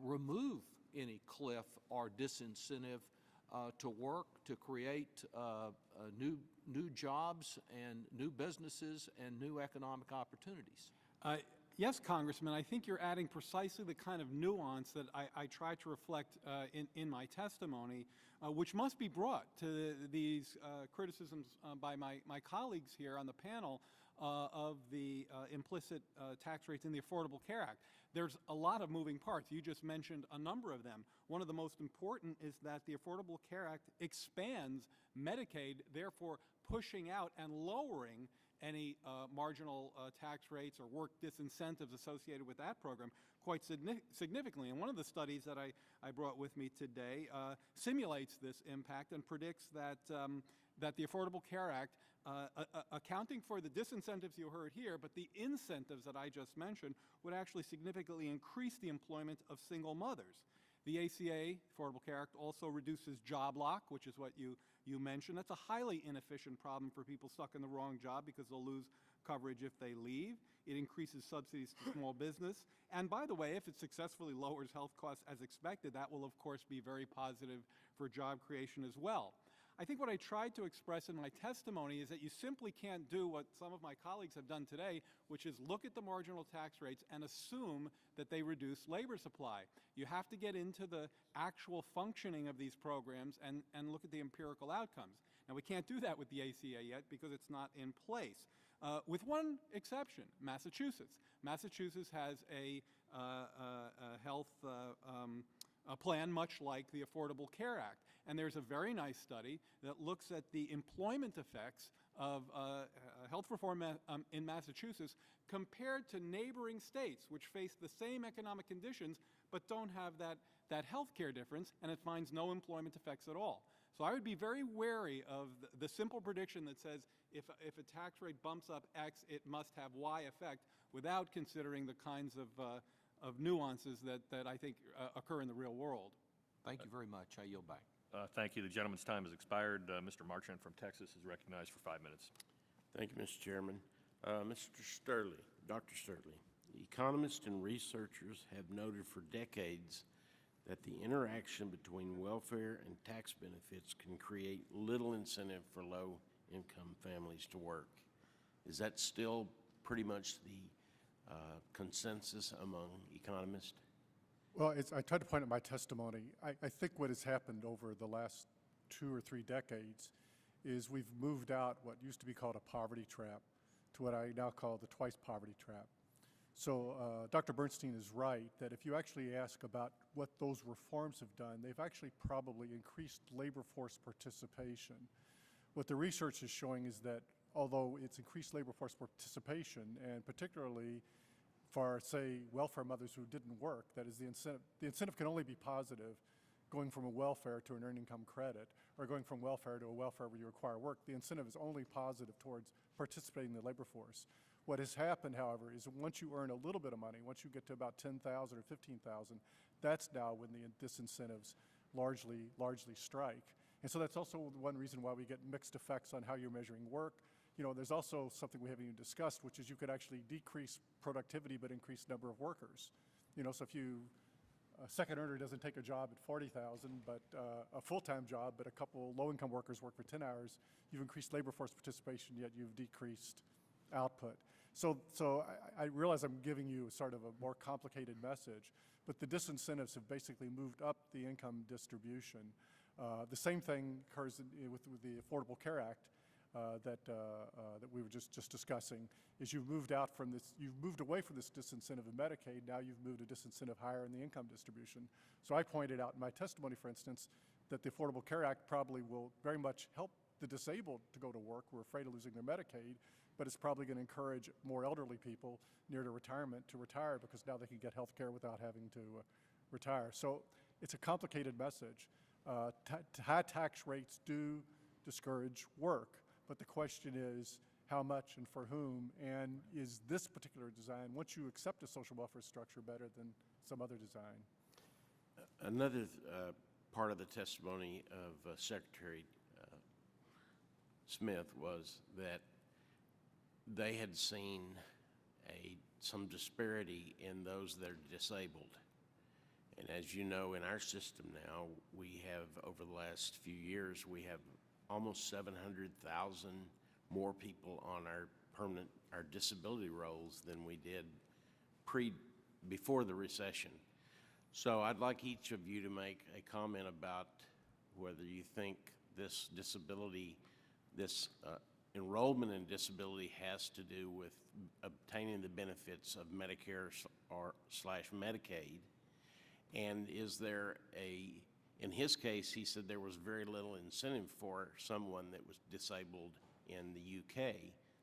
remove any cliff or disincentive to work, to create new jobs and new businesses and new economic opportunities? Yes, Congressman, I think you're adding precisely the kind of nuance that I try to reflect in my testimony, which must be brought to these criticisms by my colleagues here on the panel of the implicit tax rates in the Affordable Care Act. There's a lot of moving parts. You just mentioned a number of them. One of the most important is that the Affordable Care Act expands Medicaid, therefore pushing out and lowering any marginal tax rates or work disincentives associated with that program quite significantly. And one of the studies that I brought with me today simulates this impact and predicts that the Affordable Care Act, accounting for the disincentives you heard here, but the incentives that I just mentioned, would actually significantly increase the employment of single mothers. The ACA, Affordable Care Act, also reduces job lock, which is what you mentioned. That's a highly inefficient problem for people stuck in the wrong job because they'll lose coverage if they leave. It increases subsidies to small business. And by the way, if it successfully lowers health costs as expected, that will, of course, be very positive for job creation as well. I think what I tried to express in my testimony is that you simply can't do what some of my colleagues have done today, which is look at the marginal tax rates and assume that they reduce labor supply. You have to get into the actual functioning of these programs and look at the empirical outcomes. Now, we can't do that with the ACA yet because it's not in place. With one exception, Massachusetts. Massachusetts has a health plan much like the Affordable Care Act. And there's a very nice study that looks at the employment effects of health reform in Massachusetts compared to neighboring states which face the same economic conditions but don't have that health care difference, and it finds no employment effects at all. So I would be very wary of the simple prediction that says if a tax rate bumps up X, it must have Y effect, without considering the kinds of nuances that I think occur in the real world. Thank you very much. I yield back. Thank you. The gentleman's time has expired. Mr. Marchand from Texas is recognized for 5 minutes. Thank you, Mr. Chairman. Mr. Sturley, Dr. Sturley, economists and researchers have noted for decades that the interaction between welfare and tax benefits can create little incentive for low-income families to work. Is that still pretty much the consensus among economists? Well, I tried to point out in my testimony, I think what has happened over the last 2 or 3 decades is we've moved out what used to be called a poverty trap to what I now call the twice poverty trap. So Dr. Bernstein is right that if you actually ask about what those reforms have done, they've actually probably increased labor force participation. What the research is showing is that although it's increased labor force participation, and particularly for, say, welfare mothers who didn't work, that is, the incentive can only be positive going from a welfare to an earned income credit, or going from welfare to a welfare where you require work. The incentive is only positive towards participating in the labor force. What has happened, however, is once you earn a little bit of money, once you get to about $10,000 or $15,000, that's now when the disincentives largely strike. And so that's also one reason why we get mixed effects on how you're measuring work. You know, there's also something we haven't even discussed, which is you could actually decrease productivity but increase number of workers. You know, so if a second earner doesn't take a job at $40,000, but a full-time job, but a couple low-income workers work for 10 hours, you've increased labor force participation, yet you've decreased output. So I realize I'm giving you sort of a more complicated message, but the disincentives have basically moved up the income distribution. The same thing occurs with the Affordable Care Act that we were just discussing. Is you've moved away from this disincentive of Medicaid. Now you've moved a disincentive higher in the income distribution. So I pointed out in my testimony, for instance, that the Affordable Care Act probably will very much help the disabled to go to work who are afraid of losing their Medicaid, but it's probably going to encourage more elderly people near to retirement to retire because now they can get health care without having to retire. So it's a complicated message. High tax rates do discourage work, but the question is how much and for whom, and is this particular design, once you accept a social welfare structure, better than some other design? Another part of the testimony of Secretary Smith was that they had seen some disparity in those that are disabled. And as you know, in our system now, we have, over the last few years, we have almost 700,000 more people on our disability rolls than we did before the recession. So I'd like each of you to make a comment about whether you think this enrollment in disability has to do with obtaining the benefits of Medicare / Medicaid, and is there in his case, he said there was very little incentive for someone that was disabled in the UK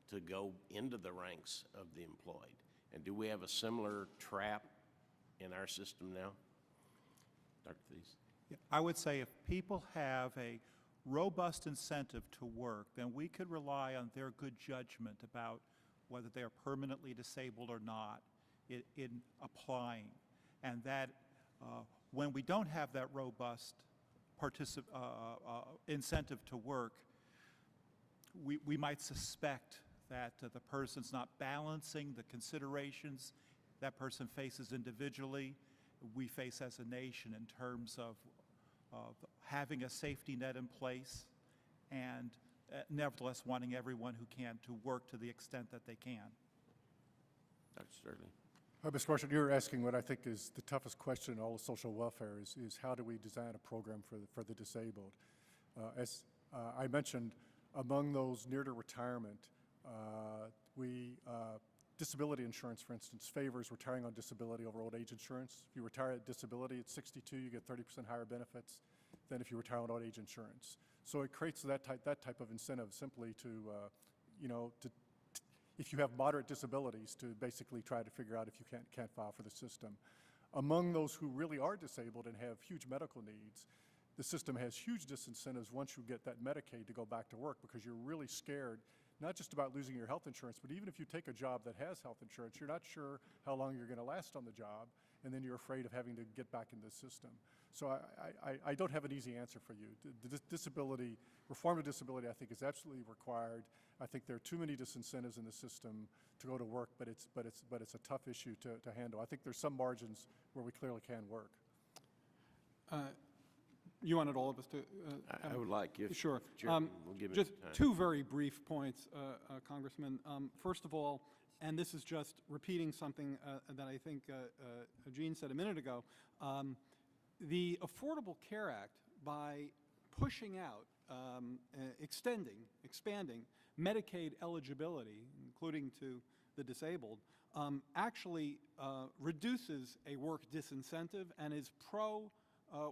to go into the ranks of the employed. And do we have a similar trap in our system now? Dr. Thies? Yeah, I would say if people have a robust incentive to work, then we could rely on their good judgment about whether they are permanently disabled or not in applying. And that when we don't have that robust incentive to work, we might suspect that the person's not balancing the considerations that person faces individually, we face as a nation in terms of having a safety net in place and nevertheless wanting everyone who can to work to the extent that they can. Dr. Sturley. Mr. Marshall, you're asking what I think is the toughest question in all of social welfare is how do we design a program for the disabled? As I mentioned, among those near to retirement, disability insurance, for instance, favors retiring on disability over old age insurance. If you retire at disability at 62, you get 30% higher benefits than if you retire on old age insurance. So it creates that type of incentive simply to, if you have moderate disabilities, to basically try to figure out if you can't file for the system. Among those who really are disabled and have huge medical needs, the system has huge disincentives once you get that Medicaid to go back to work, because you're really scared, not just about losing your health insurance, but even if you take a job that has health insurance, you're not sure how long you're going to last on the job, and then you're afraid of having to get back in this system. So I don't have an easy answer for you. Disability, reform of disability, I think, is absolutely required. I think there are too many disincentives in the system to go to work, but it's a tough issue to handle. I think there's some margins where we clearly can work. You wanted all of us to? I would like, if sure. Chairman will give me Just time. two very brief points, Congressman. First of all, and this is just repeating something that I think Gene said a minute ago, the Affordable Care Act, by pushing out, expanding Medicaid eligibility, including to the disabled, actually reduces a work disincentive and is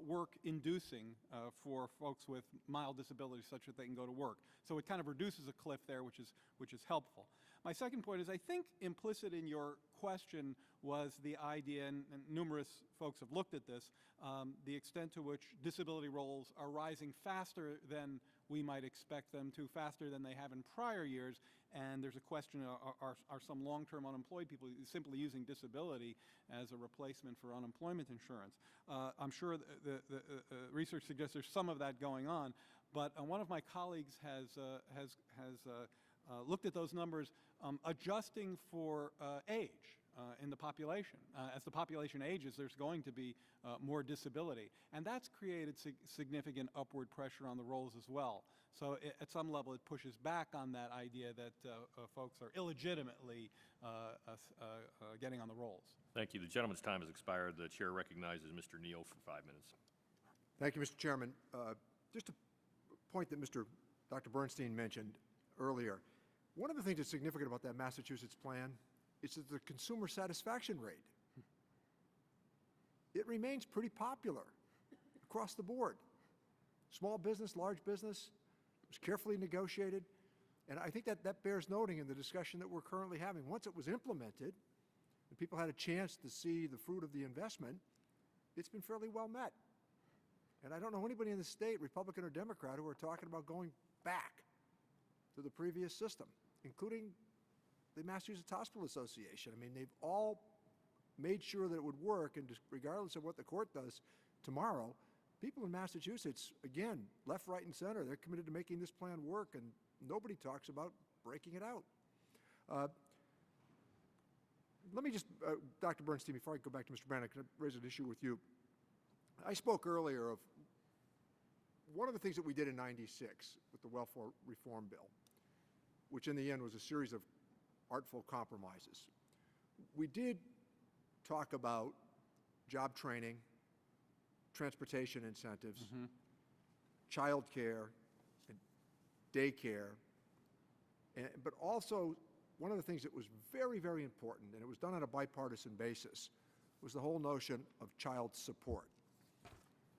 work inducing for folks with mild disabilities such that they can go to work. So it kind of reduces a cliff there, which is helpful. My second point is, I think implicit in your question was the idea, and numerous folks have looked at this, the extent to which disability rolls are rising faster than we might expect them to, faster than they have in prior years. And there's a question, are some long-term unemployed people simply using disability as a replacement for unemployment insurance? I'm sure the research suggests there's some of that going on, but one of my colleagues has looked at those numbers, adjusting for age in the population. As the population ages, there's going to be more disability, and that's created significant upward pressure on the rolls as well. So at some level, it pushes back on that idea that folks are illegitimately getting on the rolls. Thank you. The gentleman's time has expired. The chair recognizes Mr. Neal for 5 minutes. Thank you, Mr. Chairman. Just a point that Dr. Bernstein mentioned earlier. One of the things that's significant about that Massachusetts plan is that the consumer satisfaction rate. It remains pretty popular across the board. Small business, large business, it was carefully negotiated. And I think that bears noting in the discussion that we're currently having. Once it was implemented and people had a chance to see the fruit of the investment, it's been fairly well met. And I don't know anybody in the state, Republican or Democrat, who are talking about going back to the previous system, including the Massachusetts Hospital Association. I mean, they've all made sure that it would work, and just regardless of what the court does tomorrow, people in Massachusetts, again, left, right, and center, they're committed to making this plan work, and nobody talks about breaking it out. Let me just, Dr. Bernstein, before I go back to Mr. Brannon, can I raise an issue with you? I spoke earlier of one of the things that we did in '96 with the welfare reform bill, which in the end was a series of artful compromises. We did talk about job training, transportation incentives, child care, and daycare, but also one of the things that was very, very important, and it was done on a bipartisan basis, was the whole notion of child support.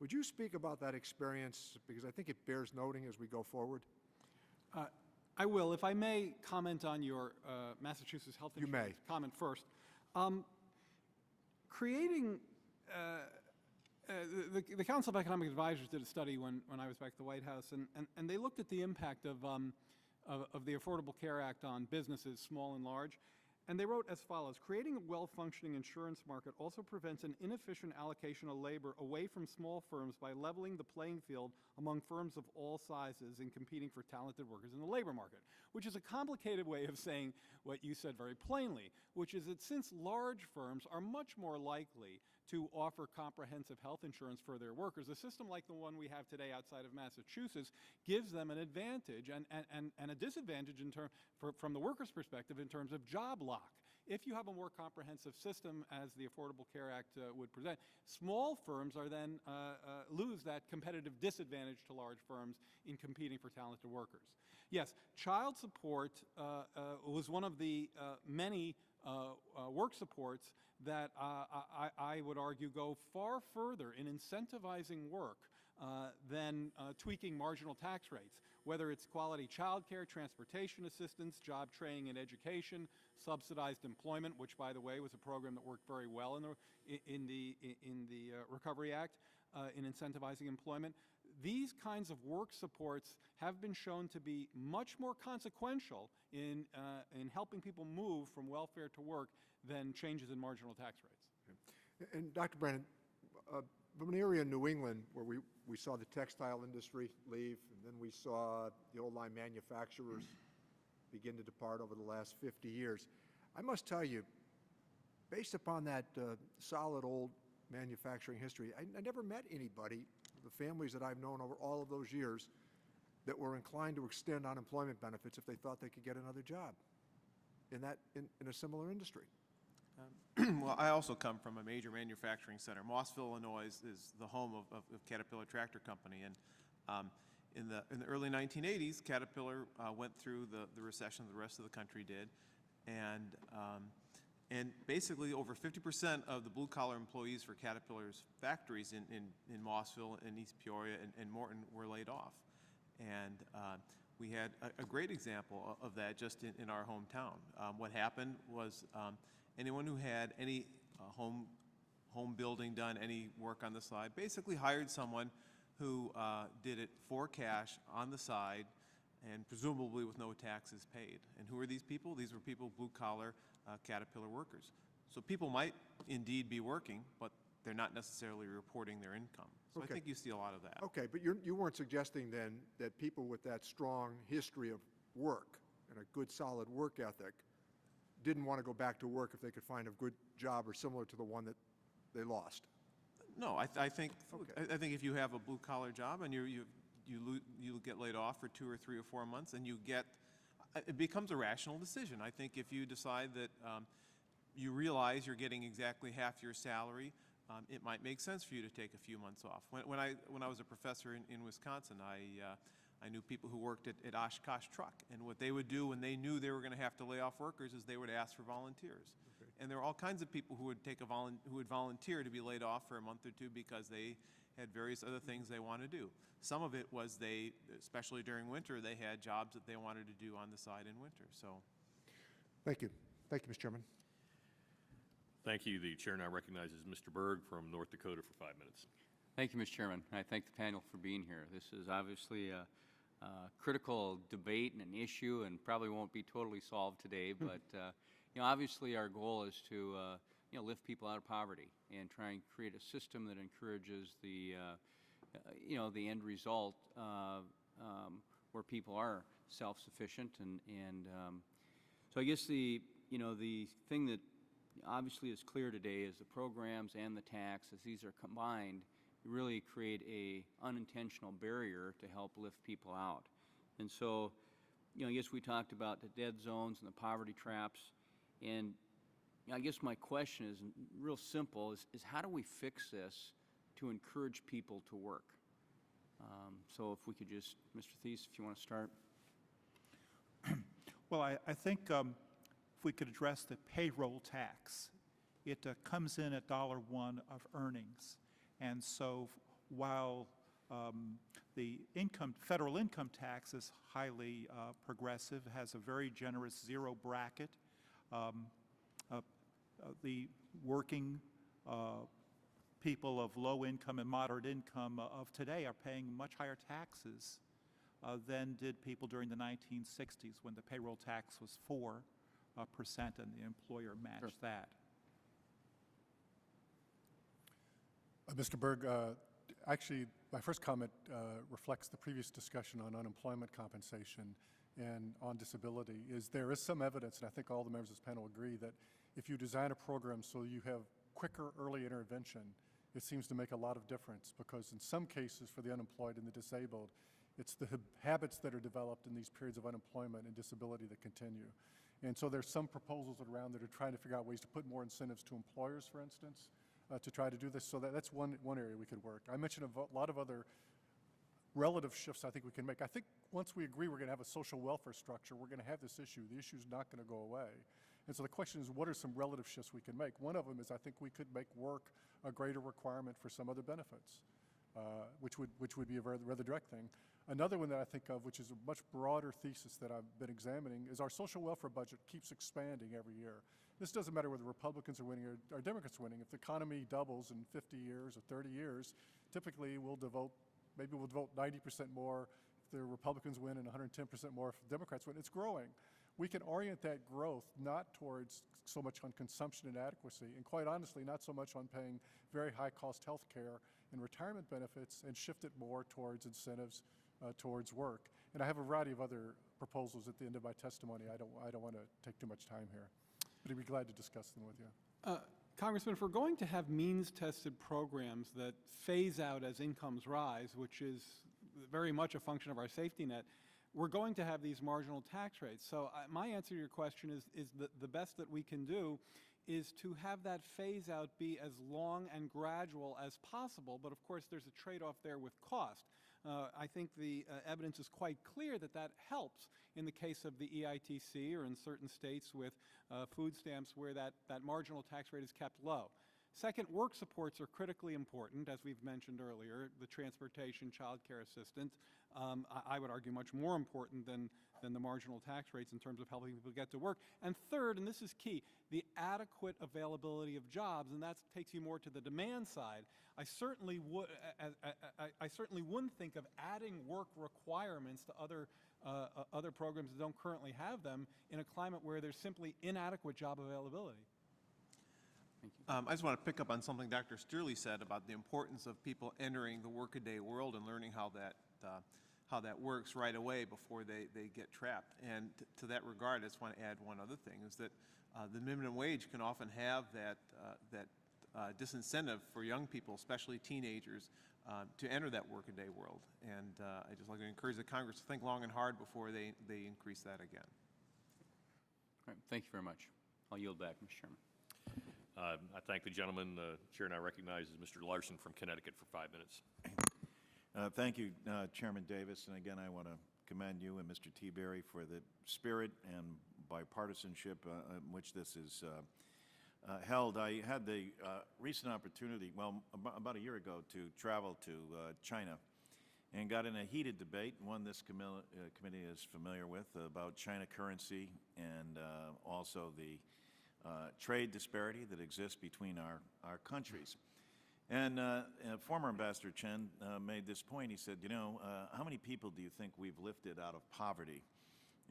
Would you speak about that experience, because I think it bears noting as we go forward? I will. If I may comment on your Massachusetts health insurance comment first. Creating, the Council of Economic Advisors did a study when I was back at the White House, and they looked at the impact of the Affordable Care Act on businesses, small and large. And they wrote as follows: creating a well-functioning insurance market also prevents an inefficient allocation of labor away from small firms by leveling the playing field among firms of all sizes in competing for talented workers in the labor market, which is a complicated way of saying what you said very plainly, which is that since large firms are much more likely to offer comprehensive health insurance for their workers, a system like the one we have today outside of Massachusetts gives them an advantage and a disadvantage from the worker's perspective in terms of job lock. If you have a more comprehensive system, as the Affordable Care Act would present, small firms are then lose that competitive disadvantage to large firms in competing for talented workers. Yes, child support was one of the many work supports that I would argue go far further in incentivizing work than tweaking marginal tax rates. whether it's quality child care, transportation assistance, job training and education, subsidized employment, which, by the way, was a program that worked very well in the Recovery Act in incentivizing employment. These kinds of work supports have been shown to be much more consequential in helping people move from welfare to work than changes in marginal tax rates. And Dr. Brennan, from an area in New England where we saw the textile industry leave, and then we saw the old line manufacturers begin to depart over the last 50 years, I must tell you, based upon that solid old manufacturing history, I never met anybody, the families that I've known over all of those years, that were inclined to extend unemployment benefits if they thought they could get another job in a similar industry. Well, I also come from a major manufacturing center. Mossville, Illinois is the home of Caterpillar Tractor Company, and in the early 1980s, Caterpillar went through the recession the rest of the country did, and basically over 50% of the blue-collar employees for Caterpillar's factories in Mossville and East Peoria and Morton were laid off. And we had a great example of that just in our hometown. What happened was anyone who had any home building done, any work on the side, basically hired someone who did it for cash on the side and presumably with no taxes paid. And who are these people? These were people, blue-collar Caterpillar workers. So people might indeed be working, but they're not necessarily reporting their income. So Okay. I think you see a lot of that. Okay, but you weren't suggesting then that people with that strong history of work and a good solid work ethic didn't want to go back to work if they could find a good job or similar to the one that they lost? No, I think Okay. I think if you have a blue collar job and you get laid off for 2 or 3 or 4 months and it becomes a rational decision. I think if you decide that you realize you're getting exactly half your salary, it might make sense for you to take a few months off. When I was a professor in Wisconsin, I knew people who worked at Oshkosh Truck, and what they would do when they knew they were going to have to lay off workers is they would ask for volunteers. Okay. And there are all kinds of people who would volunteer to be laid off for a month or two because they had various other things they want to do. Some of it was especially during winter, they had jobs that they wanted to do on the side in winter. So, Thank you. Thank you, Mr. Chairman. Thank you. The chair now recognizes Mr. Berg from North Dakota for 5 minutes. Thank you, Mr. Chairman. I thank the panel for being here. This is obviously a critical debate and an issue, and probably won't be totally solved today. But obviously, our goal is to lift people out of poverty and try and create a system that encourages the end result where people are self-sufficient. And so I guess the thing that obviously is clear today is the programs and the tax, as these are combined, really create a unintentional barrier to help lift people out. And so, I guess we talked about the dead zones and the poverty traps. And I guess my question is real simple, is how do we fix this to encourage people to work? So if we could just, Mr. Thies, if you want to start. Well, I think if we could address the payroll tax, it comes in at $1 of earnings. And so while the federal income tax is highly progressive, has a very generous zero bracket, the working people of low income and moderate income of today are paying much higher taxes than did people during the 1960s when the payroll tax was 4% and the employer matched that. Mr. Berg, actually, my first comment reflects the previous discussion on unemployment compensation and on disability. There is some evidence, and I think all the members of this panel agree, that if you design a program so you have quicker early intervention, it seems to make a lot of difference, because in some cases for the unemployed and the disabled, it's the habits that are developed in these periods of unemployment and disability that continue. And so there's some proposals around that are trying to figure out ways to put more incentives to employers, for instance, to try to do this. So that's one area we could work. I mentioned a lot of other relative shifts I think we can make. I think once we agree we're going to have a social welfare structure, we're going to have this issue. The issue's not going to go away. And so the question is, what are some relative shifts we can make? One of them is I think we could make work a greater requirement for some other benefits. which would be a rather direct thing. Another one that I think of, which is a much broader thesis that I've been examining, is our social welfare budget keeps expanding every year. This doesn't matter whether Republicans are winning or Democrats are winning. If the economy doubles in 50 years or 30 years, typically we'll devote 90% more if the Republicans win and 110% more if Democrats win. It's growing. We can orient that growth not towards so much on consumption and adequacy, and quite honestly, not so much on paying very high-cost health care and retirement benefits, and shift it more towards incentives towards work. And I have a variety of other proposals at the end of my testimony. I don't want to take too much time here, but I'd be glad to discuss them with you. Congressman, if we're going to have means-tested programs that phase out as incomes rise, which is very much a function of our safety net, we're going to have these marginal tax rates. So my answer to your question is that the best that we can do is to have that phase out be as long and gradual as possible, but of course there's a trade-off there with cost. I think the evidence is quite clear that that helps in the case of the EITC or in certain states with food stamps where that marginal tax rate is kept low. Second, work supports are critically important, as we've mentioned earlier, the transportation, child care assistance. I would argue much more important than the marginal tax rates in terms of helping people get to work. And third, and this is key, the adequate availability of jobs, and that takes you more to the demand side. I certainly wouldn't think of adding work requirements to other programs that don't currently have them in a climate where there's simply inadequate job availability. I just want to pick up on something Dr. Sturley said about the importance of people entering the workaday world and learning how that works right away before they get trapped. And to that regard, I just want to add one other thing, is that the minimum wage can often have that disincentive for young people, especially teenagers, to enter that workaday world. And I just like to encourage the Congress to think long and hard before they increase that again. All right, thank you very much. I'll yield back, Mr. Chairman. I thank the gentleman. The chair now recognizes Mr. Larson from Connecticut for 5 minutes. Thank you, Chairman Davis. And again, I want to commend you and Mr. T. Berry for the spirit and bipartisanship in which this is held. I had the recent opportunity, well, about a year ago, to travel to China and got in a heated debate, one this committee is familiar with, about China currency and also the trade disparity that exists between our countries. And former Ambassador Chen made this point. He said, you know, how many people do you think we've lifted out of poverty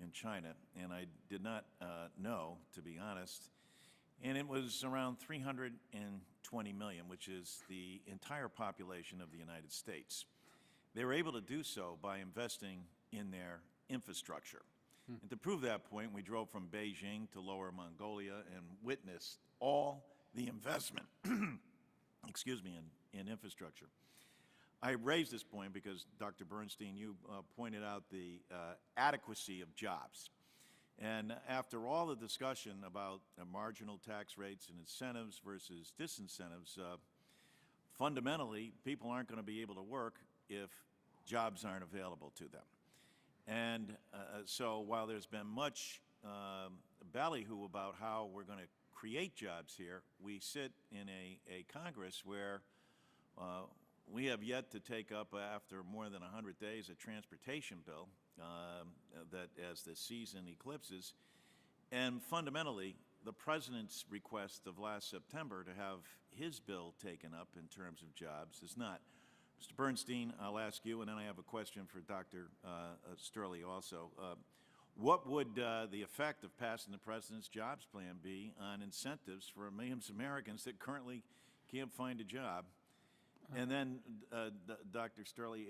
in China? And I did not know, to be honest. And it was around 320 million, which is the entire population of the United States. They were able to do so by investing in their infrastructure. And to prove that point, we drove from Beijing to Lower Mongolia and witnessed all the investment, excuse me, in infrastructure. I raised this point because, Dr. Bernstein, you pointed out the adequacy of jobs. And after all the discussion about marginal tax rates and incentives versus disincentives, fundamentally, people aren't going to be able to work if jobs aren't available to them. And so while there's been much ballyhoo about how we're going to create jobs here, we sit in a Congress where we have yet to take up, after more than 100 days, a transportation bill that, as the season eclipses, and fundamentally, the President's request of last September to have his bill taken up in terms of jobs is not. Mr. Bernstein, I'll ask you, and then I have a question for Dr. Sturley also. What would the effect of passing the President's jobs plan be on incentives for millions of Americans that currently can't find a job? And then, Dr. Sturley,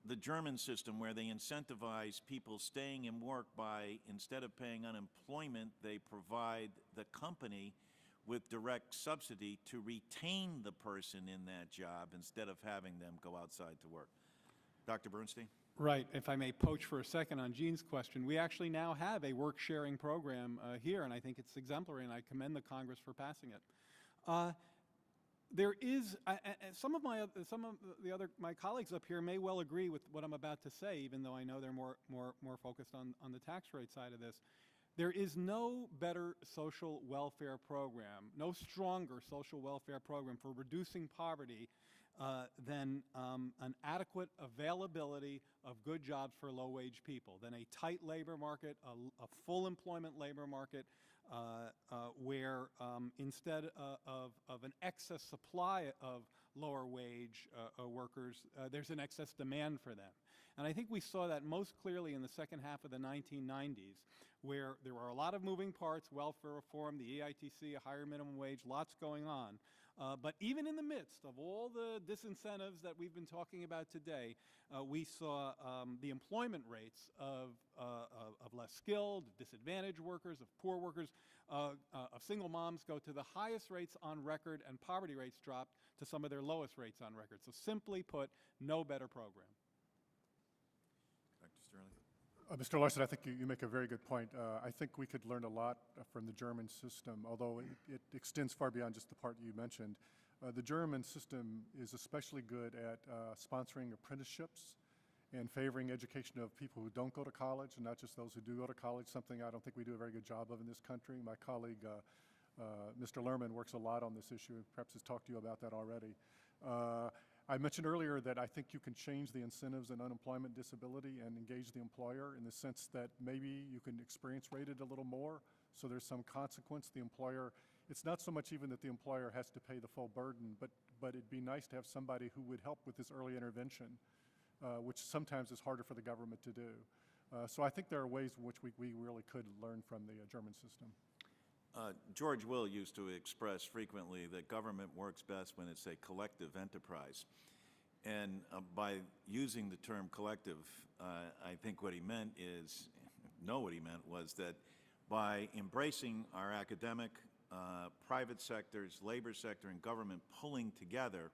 the German system where they incentivize people staying in work by, instead of paying unemployment, they provide the company with direct subsidy to retain the person in that job instead of having them go outside to work. Dr. Bernstein? Right. If I may poach for a second on Gene's question, we actually now have a work-sharing program here, and I think it's exemplary, and I commend the Congress for passing it. There is some of my colleagues up here may well agree with what I'm about to say, even though I know they're more focused on the tax rate side of this. There is no better social welfare program, no stronger social welfare program for reducing poverty than an adequate availability of good jobs for low-wage people, than a tight labor market, a full employment labor market, where instead of an excess supply of lower wage workers, there's an excess demand for them. And I think we saw that most clearly in the second half of the 1990s, where there were a lot of moving parts, welfare reform, the EITC, a higher minimum wage, lots going on. But even in the midst of all the disincentives that we've been talking about today, we saw the employment rates of less skilled, disadvantaged workers, of poor workers, of single moms go to the highest rates on record, and poverty rates dropped to some of their lowest rates on record. So simply put, no better program. Dr. Sterling. Mr. Larson, I think you make a very good point. I think we could learn a lot from the German system, although it extends far beyond just the part you mentioned. The German system is especially good at sponsoring apprenticeships and favoring education of people who don't go to college, and not just those who do go to college, something I don't think we do a very good job of in this country. My colleague, Mr. Lerman, works a lot on this issue and perhaps has talked to you about that already. I mentioned earlier that I think you can change the incentives in unemployment disability and engage the employer in the sense that maybe you can experience rate it a little more, so there's some consequence. The employer, it's not so much even that the employer has to pay the full burden, but it'd be nice to have somebody who would help with this early intervention, which sometimes is harder for the government to do. So I think there are ways in which we really could learn from the German system. George Will used to express frequently that government works best when it's a collective enterprise. And by using the term collective, I think what he meant is, was that by embracing our academic, private sectors, labor sector, and government pulling together,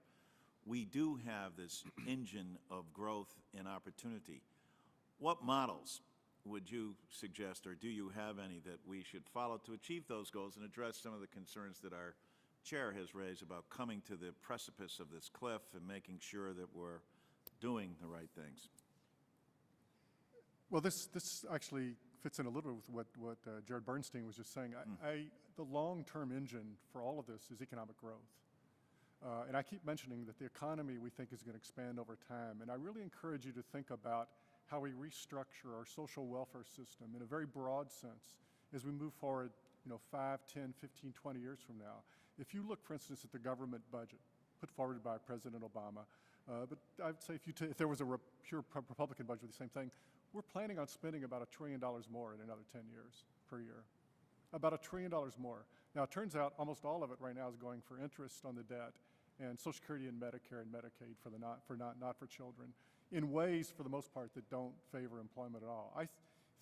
we do have this engine of growth and opportunity. What models would you suggest, or do you have any, that we should follow to achieve those goals and address some of the concerns that our chair has raised about coming to the precipice of this cliff and making sure that we're doing the right things? Well, this actually fits in a little bit with what Jared Bernstein was just saying. The long-term engine for all of this is economic growth. And I keep mentioning that the economy, we think, is going to expand over time. And I really encourage you to think about how we restructure our social welfare system in a very broad sense as we move forward, 5, 10, 15, 20 years from now. If you look, for instance, at the government budget put forward by President Obama, but I'd say if there was a pure Republican budget, the same thing, we're planning on spending about $1 trillion more in another 10 years per year. About $1 trillion more. Now, it turns out almost all of it right now is going for interest on the debt and Social Security and Medicare and Medicaid for not for children, in ways, for the most part, that don't favor employment at all. I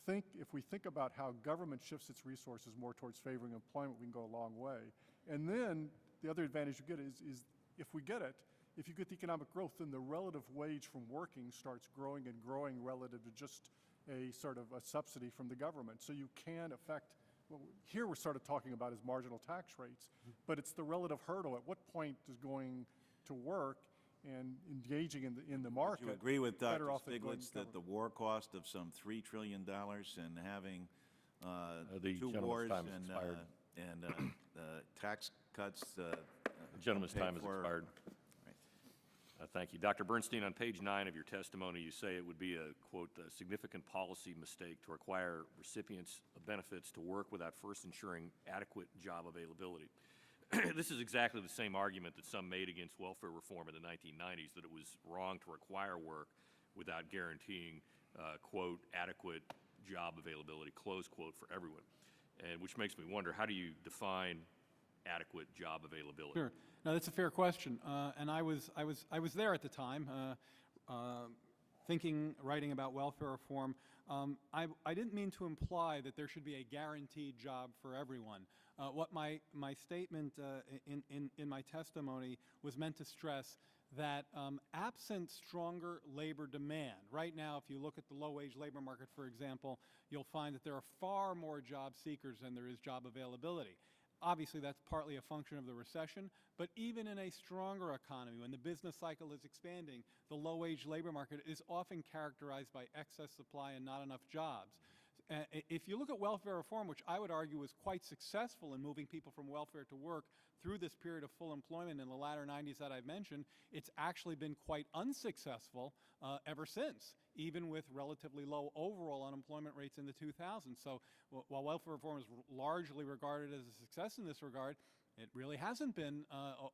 think if we think about how government shifts its resources more towards favoring employment, we can go a long way. And then the other advantage you get is if we get it, if you get the economic growth, then the relative wage from working starts growing and growing relative to just a sort of a subsidy from the government. So you can affect, well, here we're sort of talking about is marginal tax rates, but it's the relative hurdle. At what point is going to work and engaging in the market? Do you agree with Dr. better off than going Stiglitz to that the war cost of some $3 trillion and having The two gentleman's wars time has expired. and tax cuts? The gentleman's time has expired. Thank you. Dr. Bernstein, on page 9 of your testimony, you say it would be a, quote, a significant policy mistake to require recipients of benefits to work without first ensuring adequate job availability. This is exactly the same argument that some made against welfare reform in the 1990s, that it was wrong to require work without guaranteeing, quote, adequate job availability, close quote, for everyone. And which makes me wonder, how do you define adequate job availability? Sure. No, that's a fair question, and I was there at the time, writing about welfare reform. I didn't mean to imply that there should be a guaranteed job for everyone. What my statement in my testimony was meant to stress that absent stronger labor demand, right now, if you look at the low-wage labor market, for example, you'll find that there are far more job seekers than there is job availability. Obviously, that's partly a function of the recession, but even in a stronger economy, when the business cycle is expanding, the low-wage labor market is often characterized by excess supply and not enough jobs. If you look at welfare reform, which I would argue was quite successful in moving people from welfare to work through this period of full employment in the latter 90s that I've mentioned, it's actually been quite unsuccessful ever since, even with relatively low overall unemployment rates in the 2000s. So while welfare reform is largely regarded as a success in this regard, it really hasn't been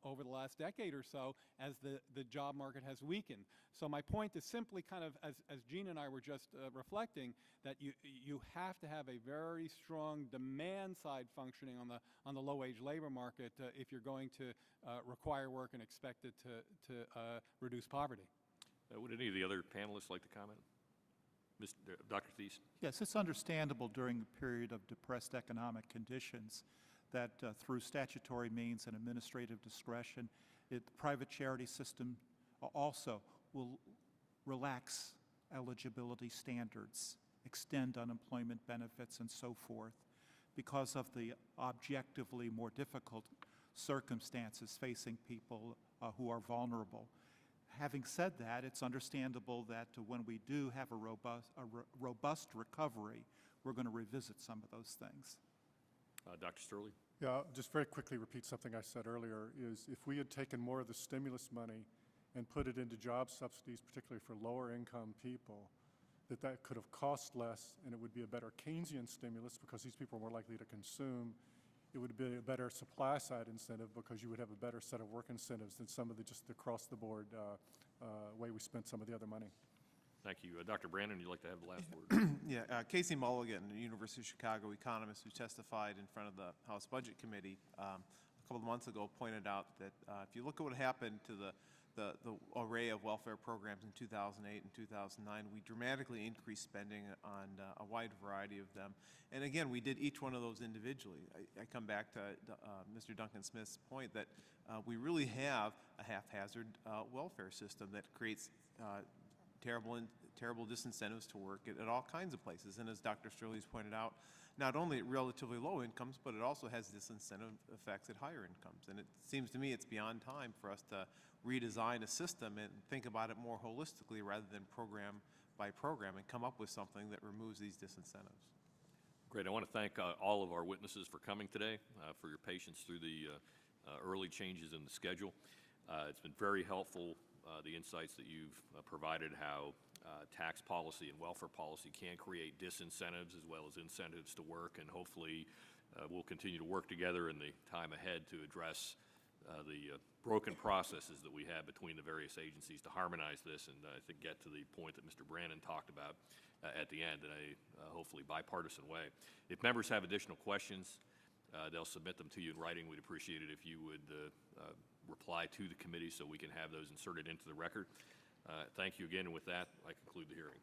over the last decade or so as the job market has weakened. So my point is simply kind of, as Gene and I were just reflecting, that you have to have a very strong demand side functioning on the low-wage labor market if you're going to require work and expect it to reduce poverty. Would any of the other panelists like to comment? Dr. Thies? Yes, it's understandable during a period of depressed economic conditions that through statutory means and administrative discretion, the private charity system also will relax eligibility standards, extend unemployment benefits, and so forth, because of the objectively more difficult circumstances facing people who are vulnerable. Having said that, it's understandable that when we do have a robust recovery, we're going to revisit some of those things. Dr. Sterling? Yeah, I'll just very quickly repeat something I said earlier, is if we had taken more of the stimulus money and put it into job subsidies, particularly for lower income people, that could have cost less and it would be a better Keynesian stimulus because these people are more likely to consume. It would be a better supply side incentive because you would have a better set of work incentives than some of the just across the board way we spent some of the other money. Thank you. Dr. Brandon, you'd like to have the last word? Yeah, Casey Mulligan, the University of Chicago economist who testified in front of the House Budget Committee a couple of months ago, pointed out that if you look at what happened to the array of welfare programs in 2008 and 2009, we dramatically increased spending on a wide variety of them. And again, we did each one of those individually. I come back to Mr. Duncan Smith's point that we really have a haphazard welfare system that creates terrible disincentives to work at all kinds of places. And as Dr. Sterling's pointed out, not only at relatively low incomes, but it also has disincentive effects at higher incomes. And it seems to me it's beyond time for us to redesign a system and think about it more holistically rather than program by program and come up with something that removes these disincentives. Great. I want to thank all of our witnesses for coming today, for your patience through the early changes in the schedule. It's been very helpful, the insights that you've provided, how tax policy and welfare policy can create disincentives as well as incentives to work, and hopefully we'll continue to work together in the time ahead to address the broken processes that we have between the various agencies to harmonize this and I think get to the point that Mr. Brandon talked about at the end in a hopefully bipartisan way. If members have additional questions, they'll submit them to you in writing. We'd appreciate it if you would reply to the committee so we can have those inserted into the record. Thank you again, and with that, I conclude the hearing.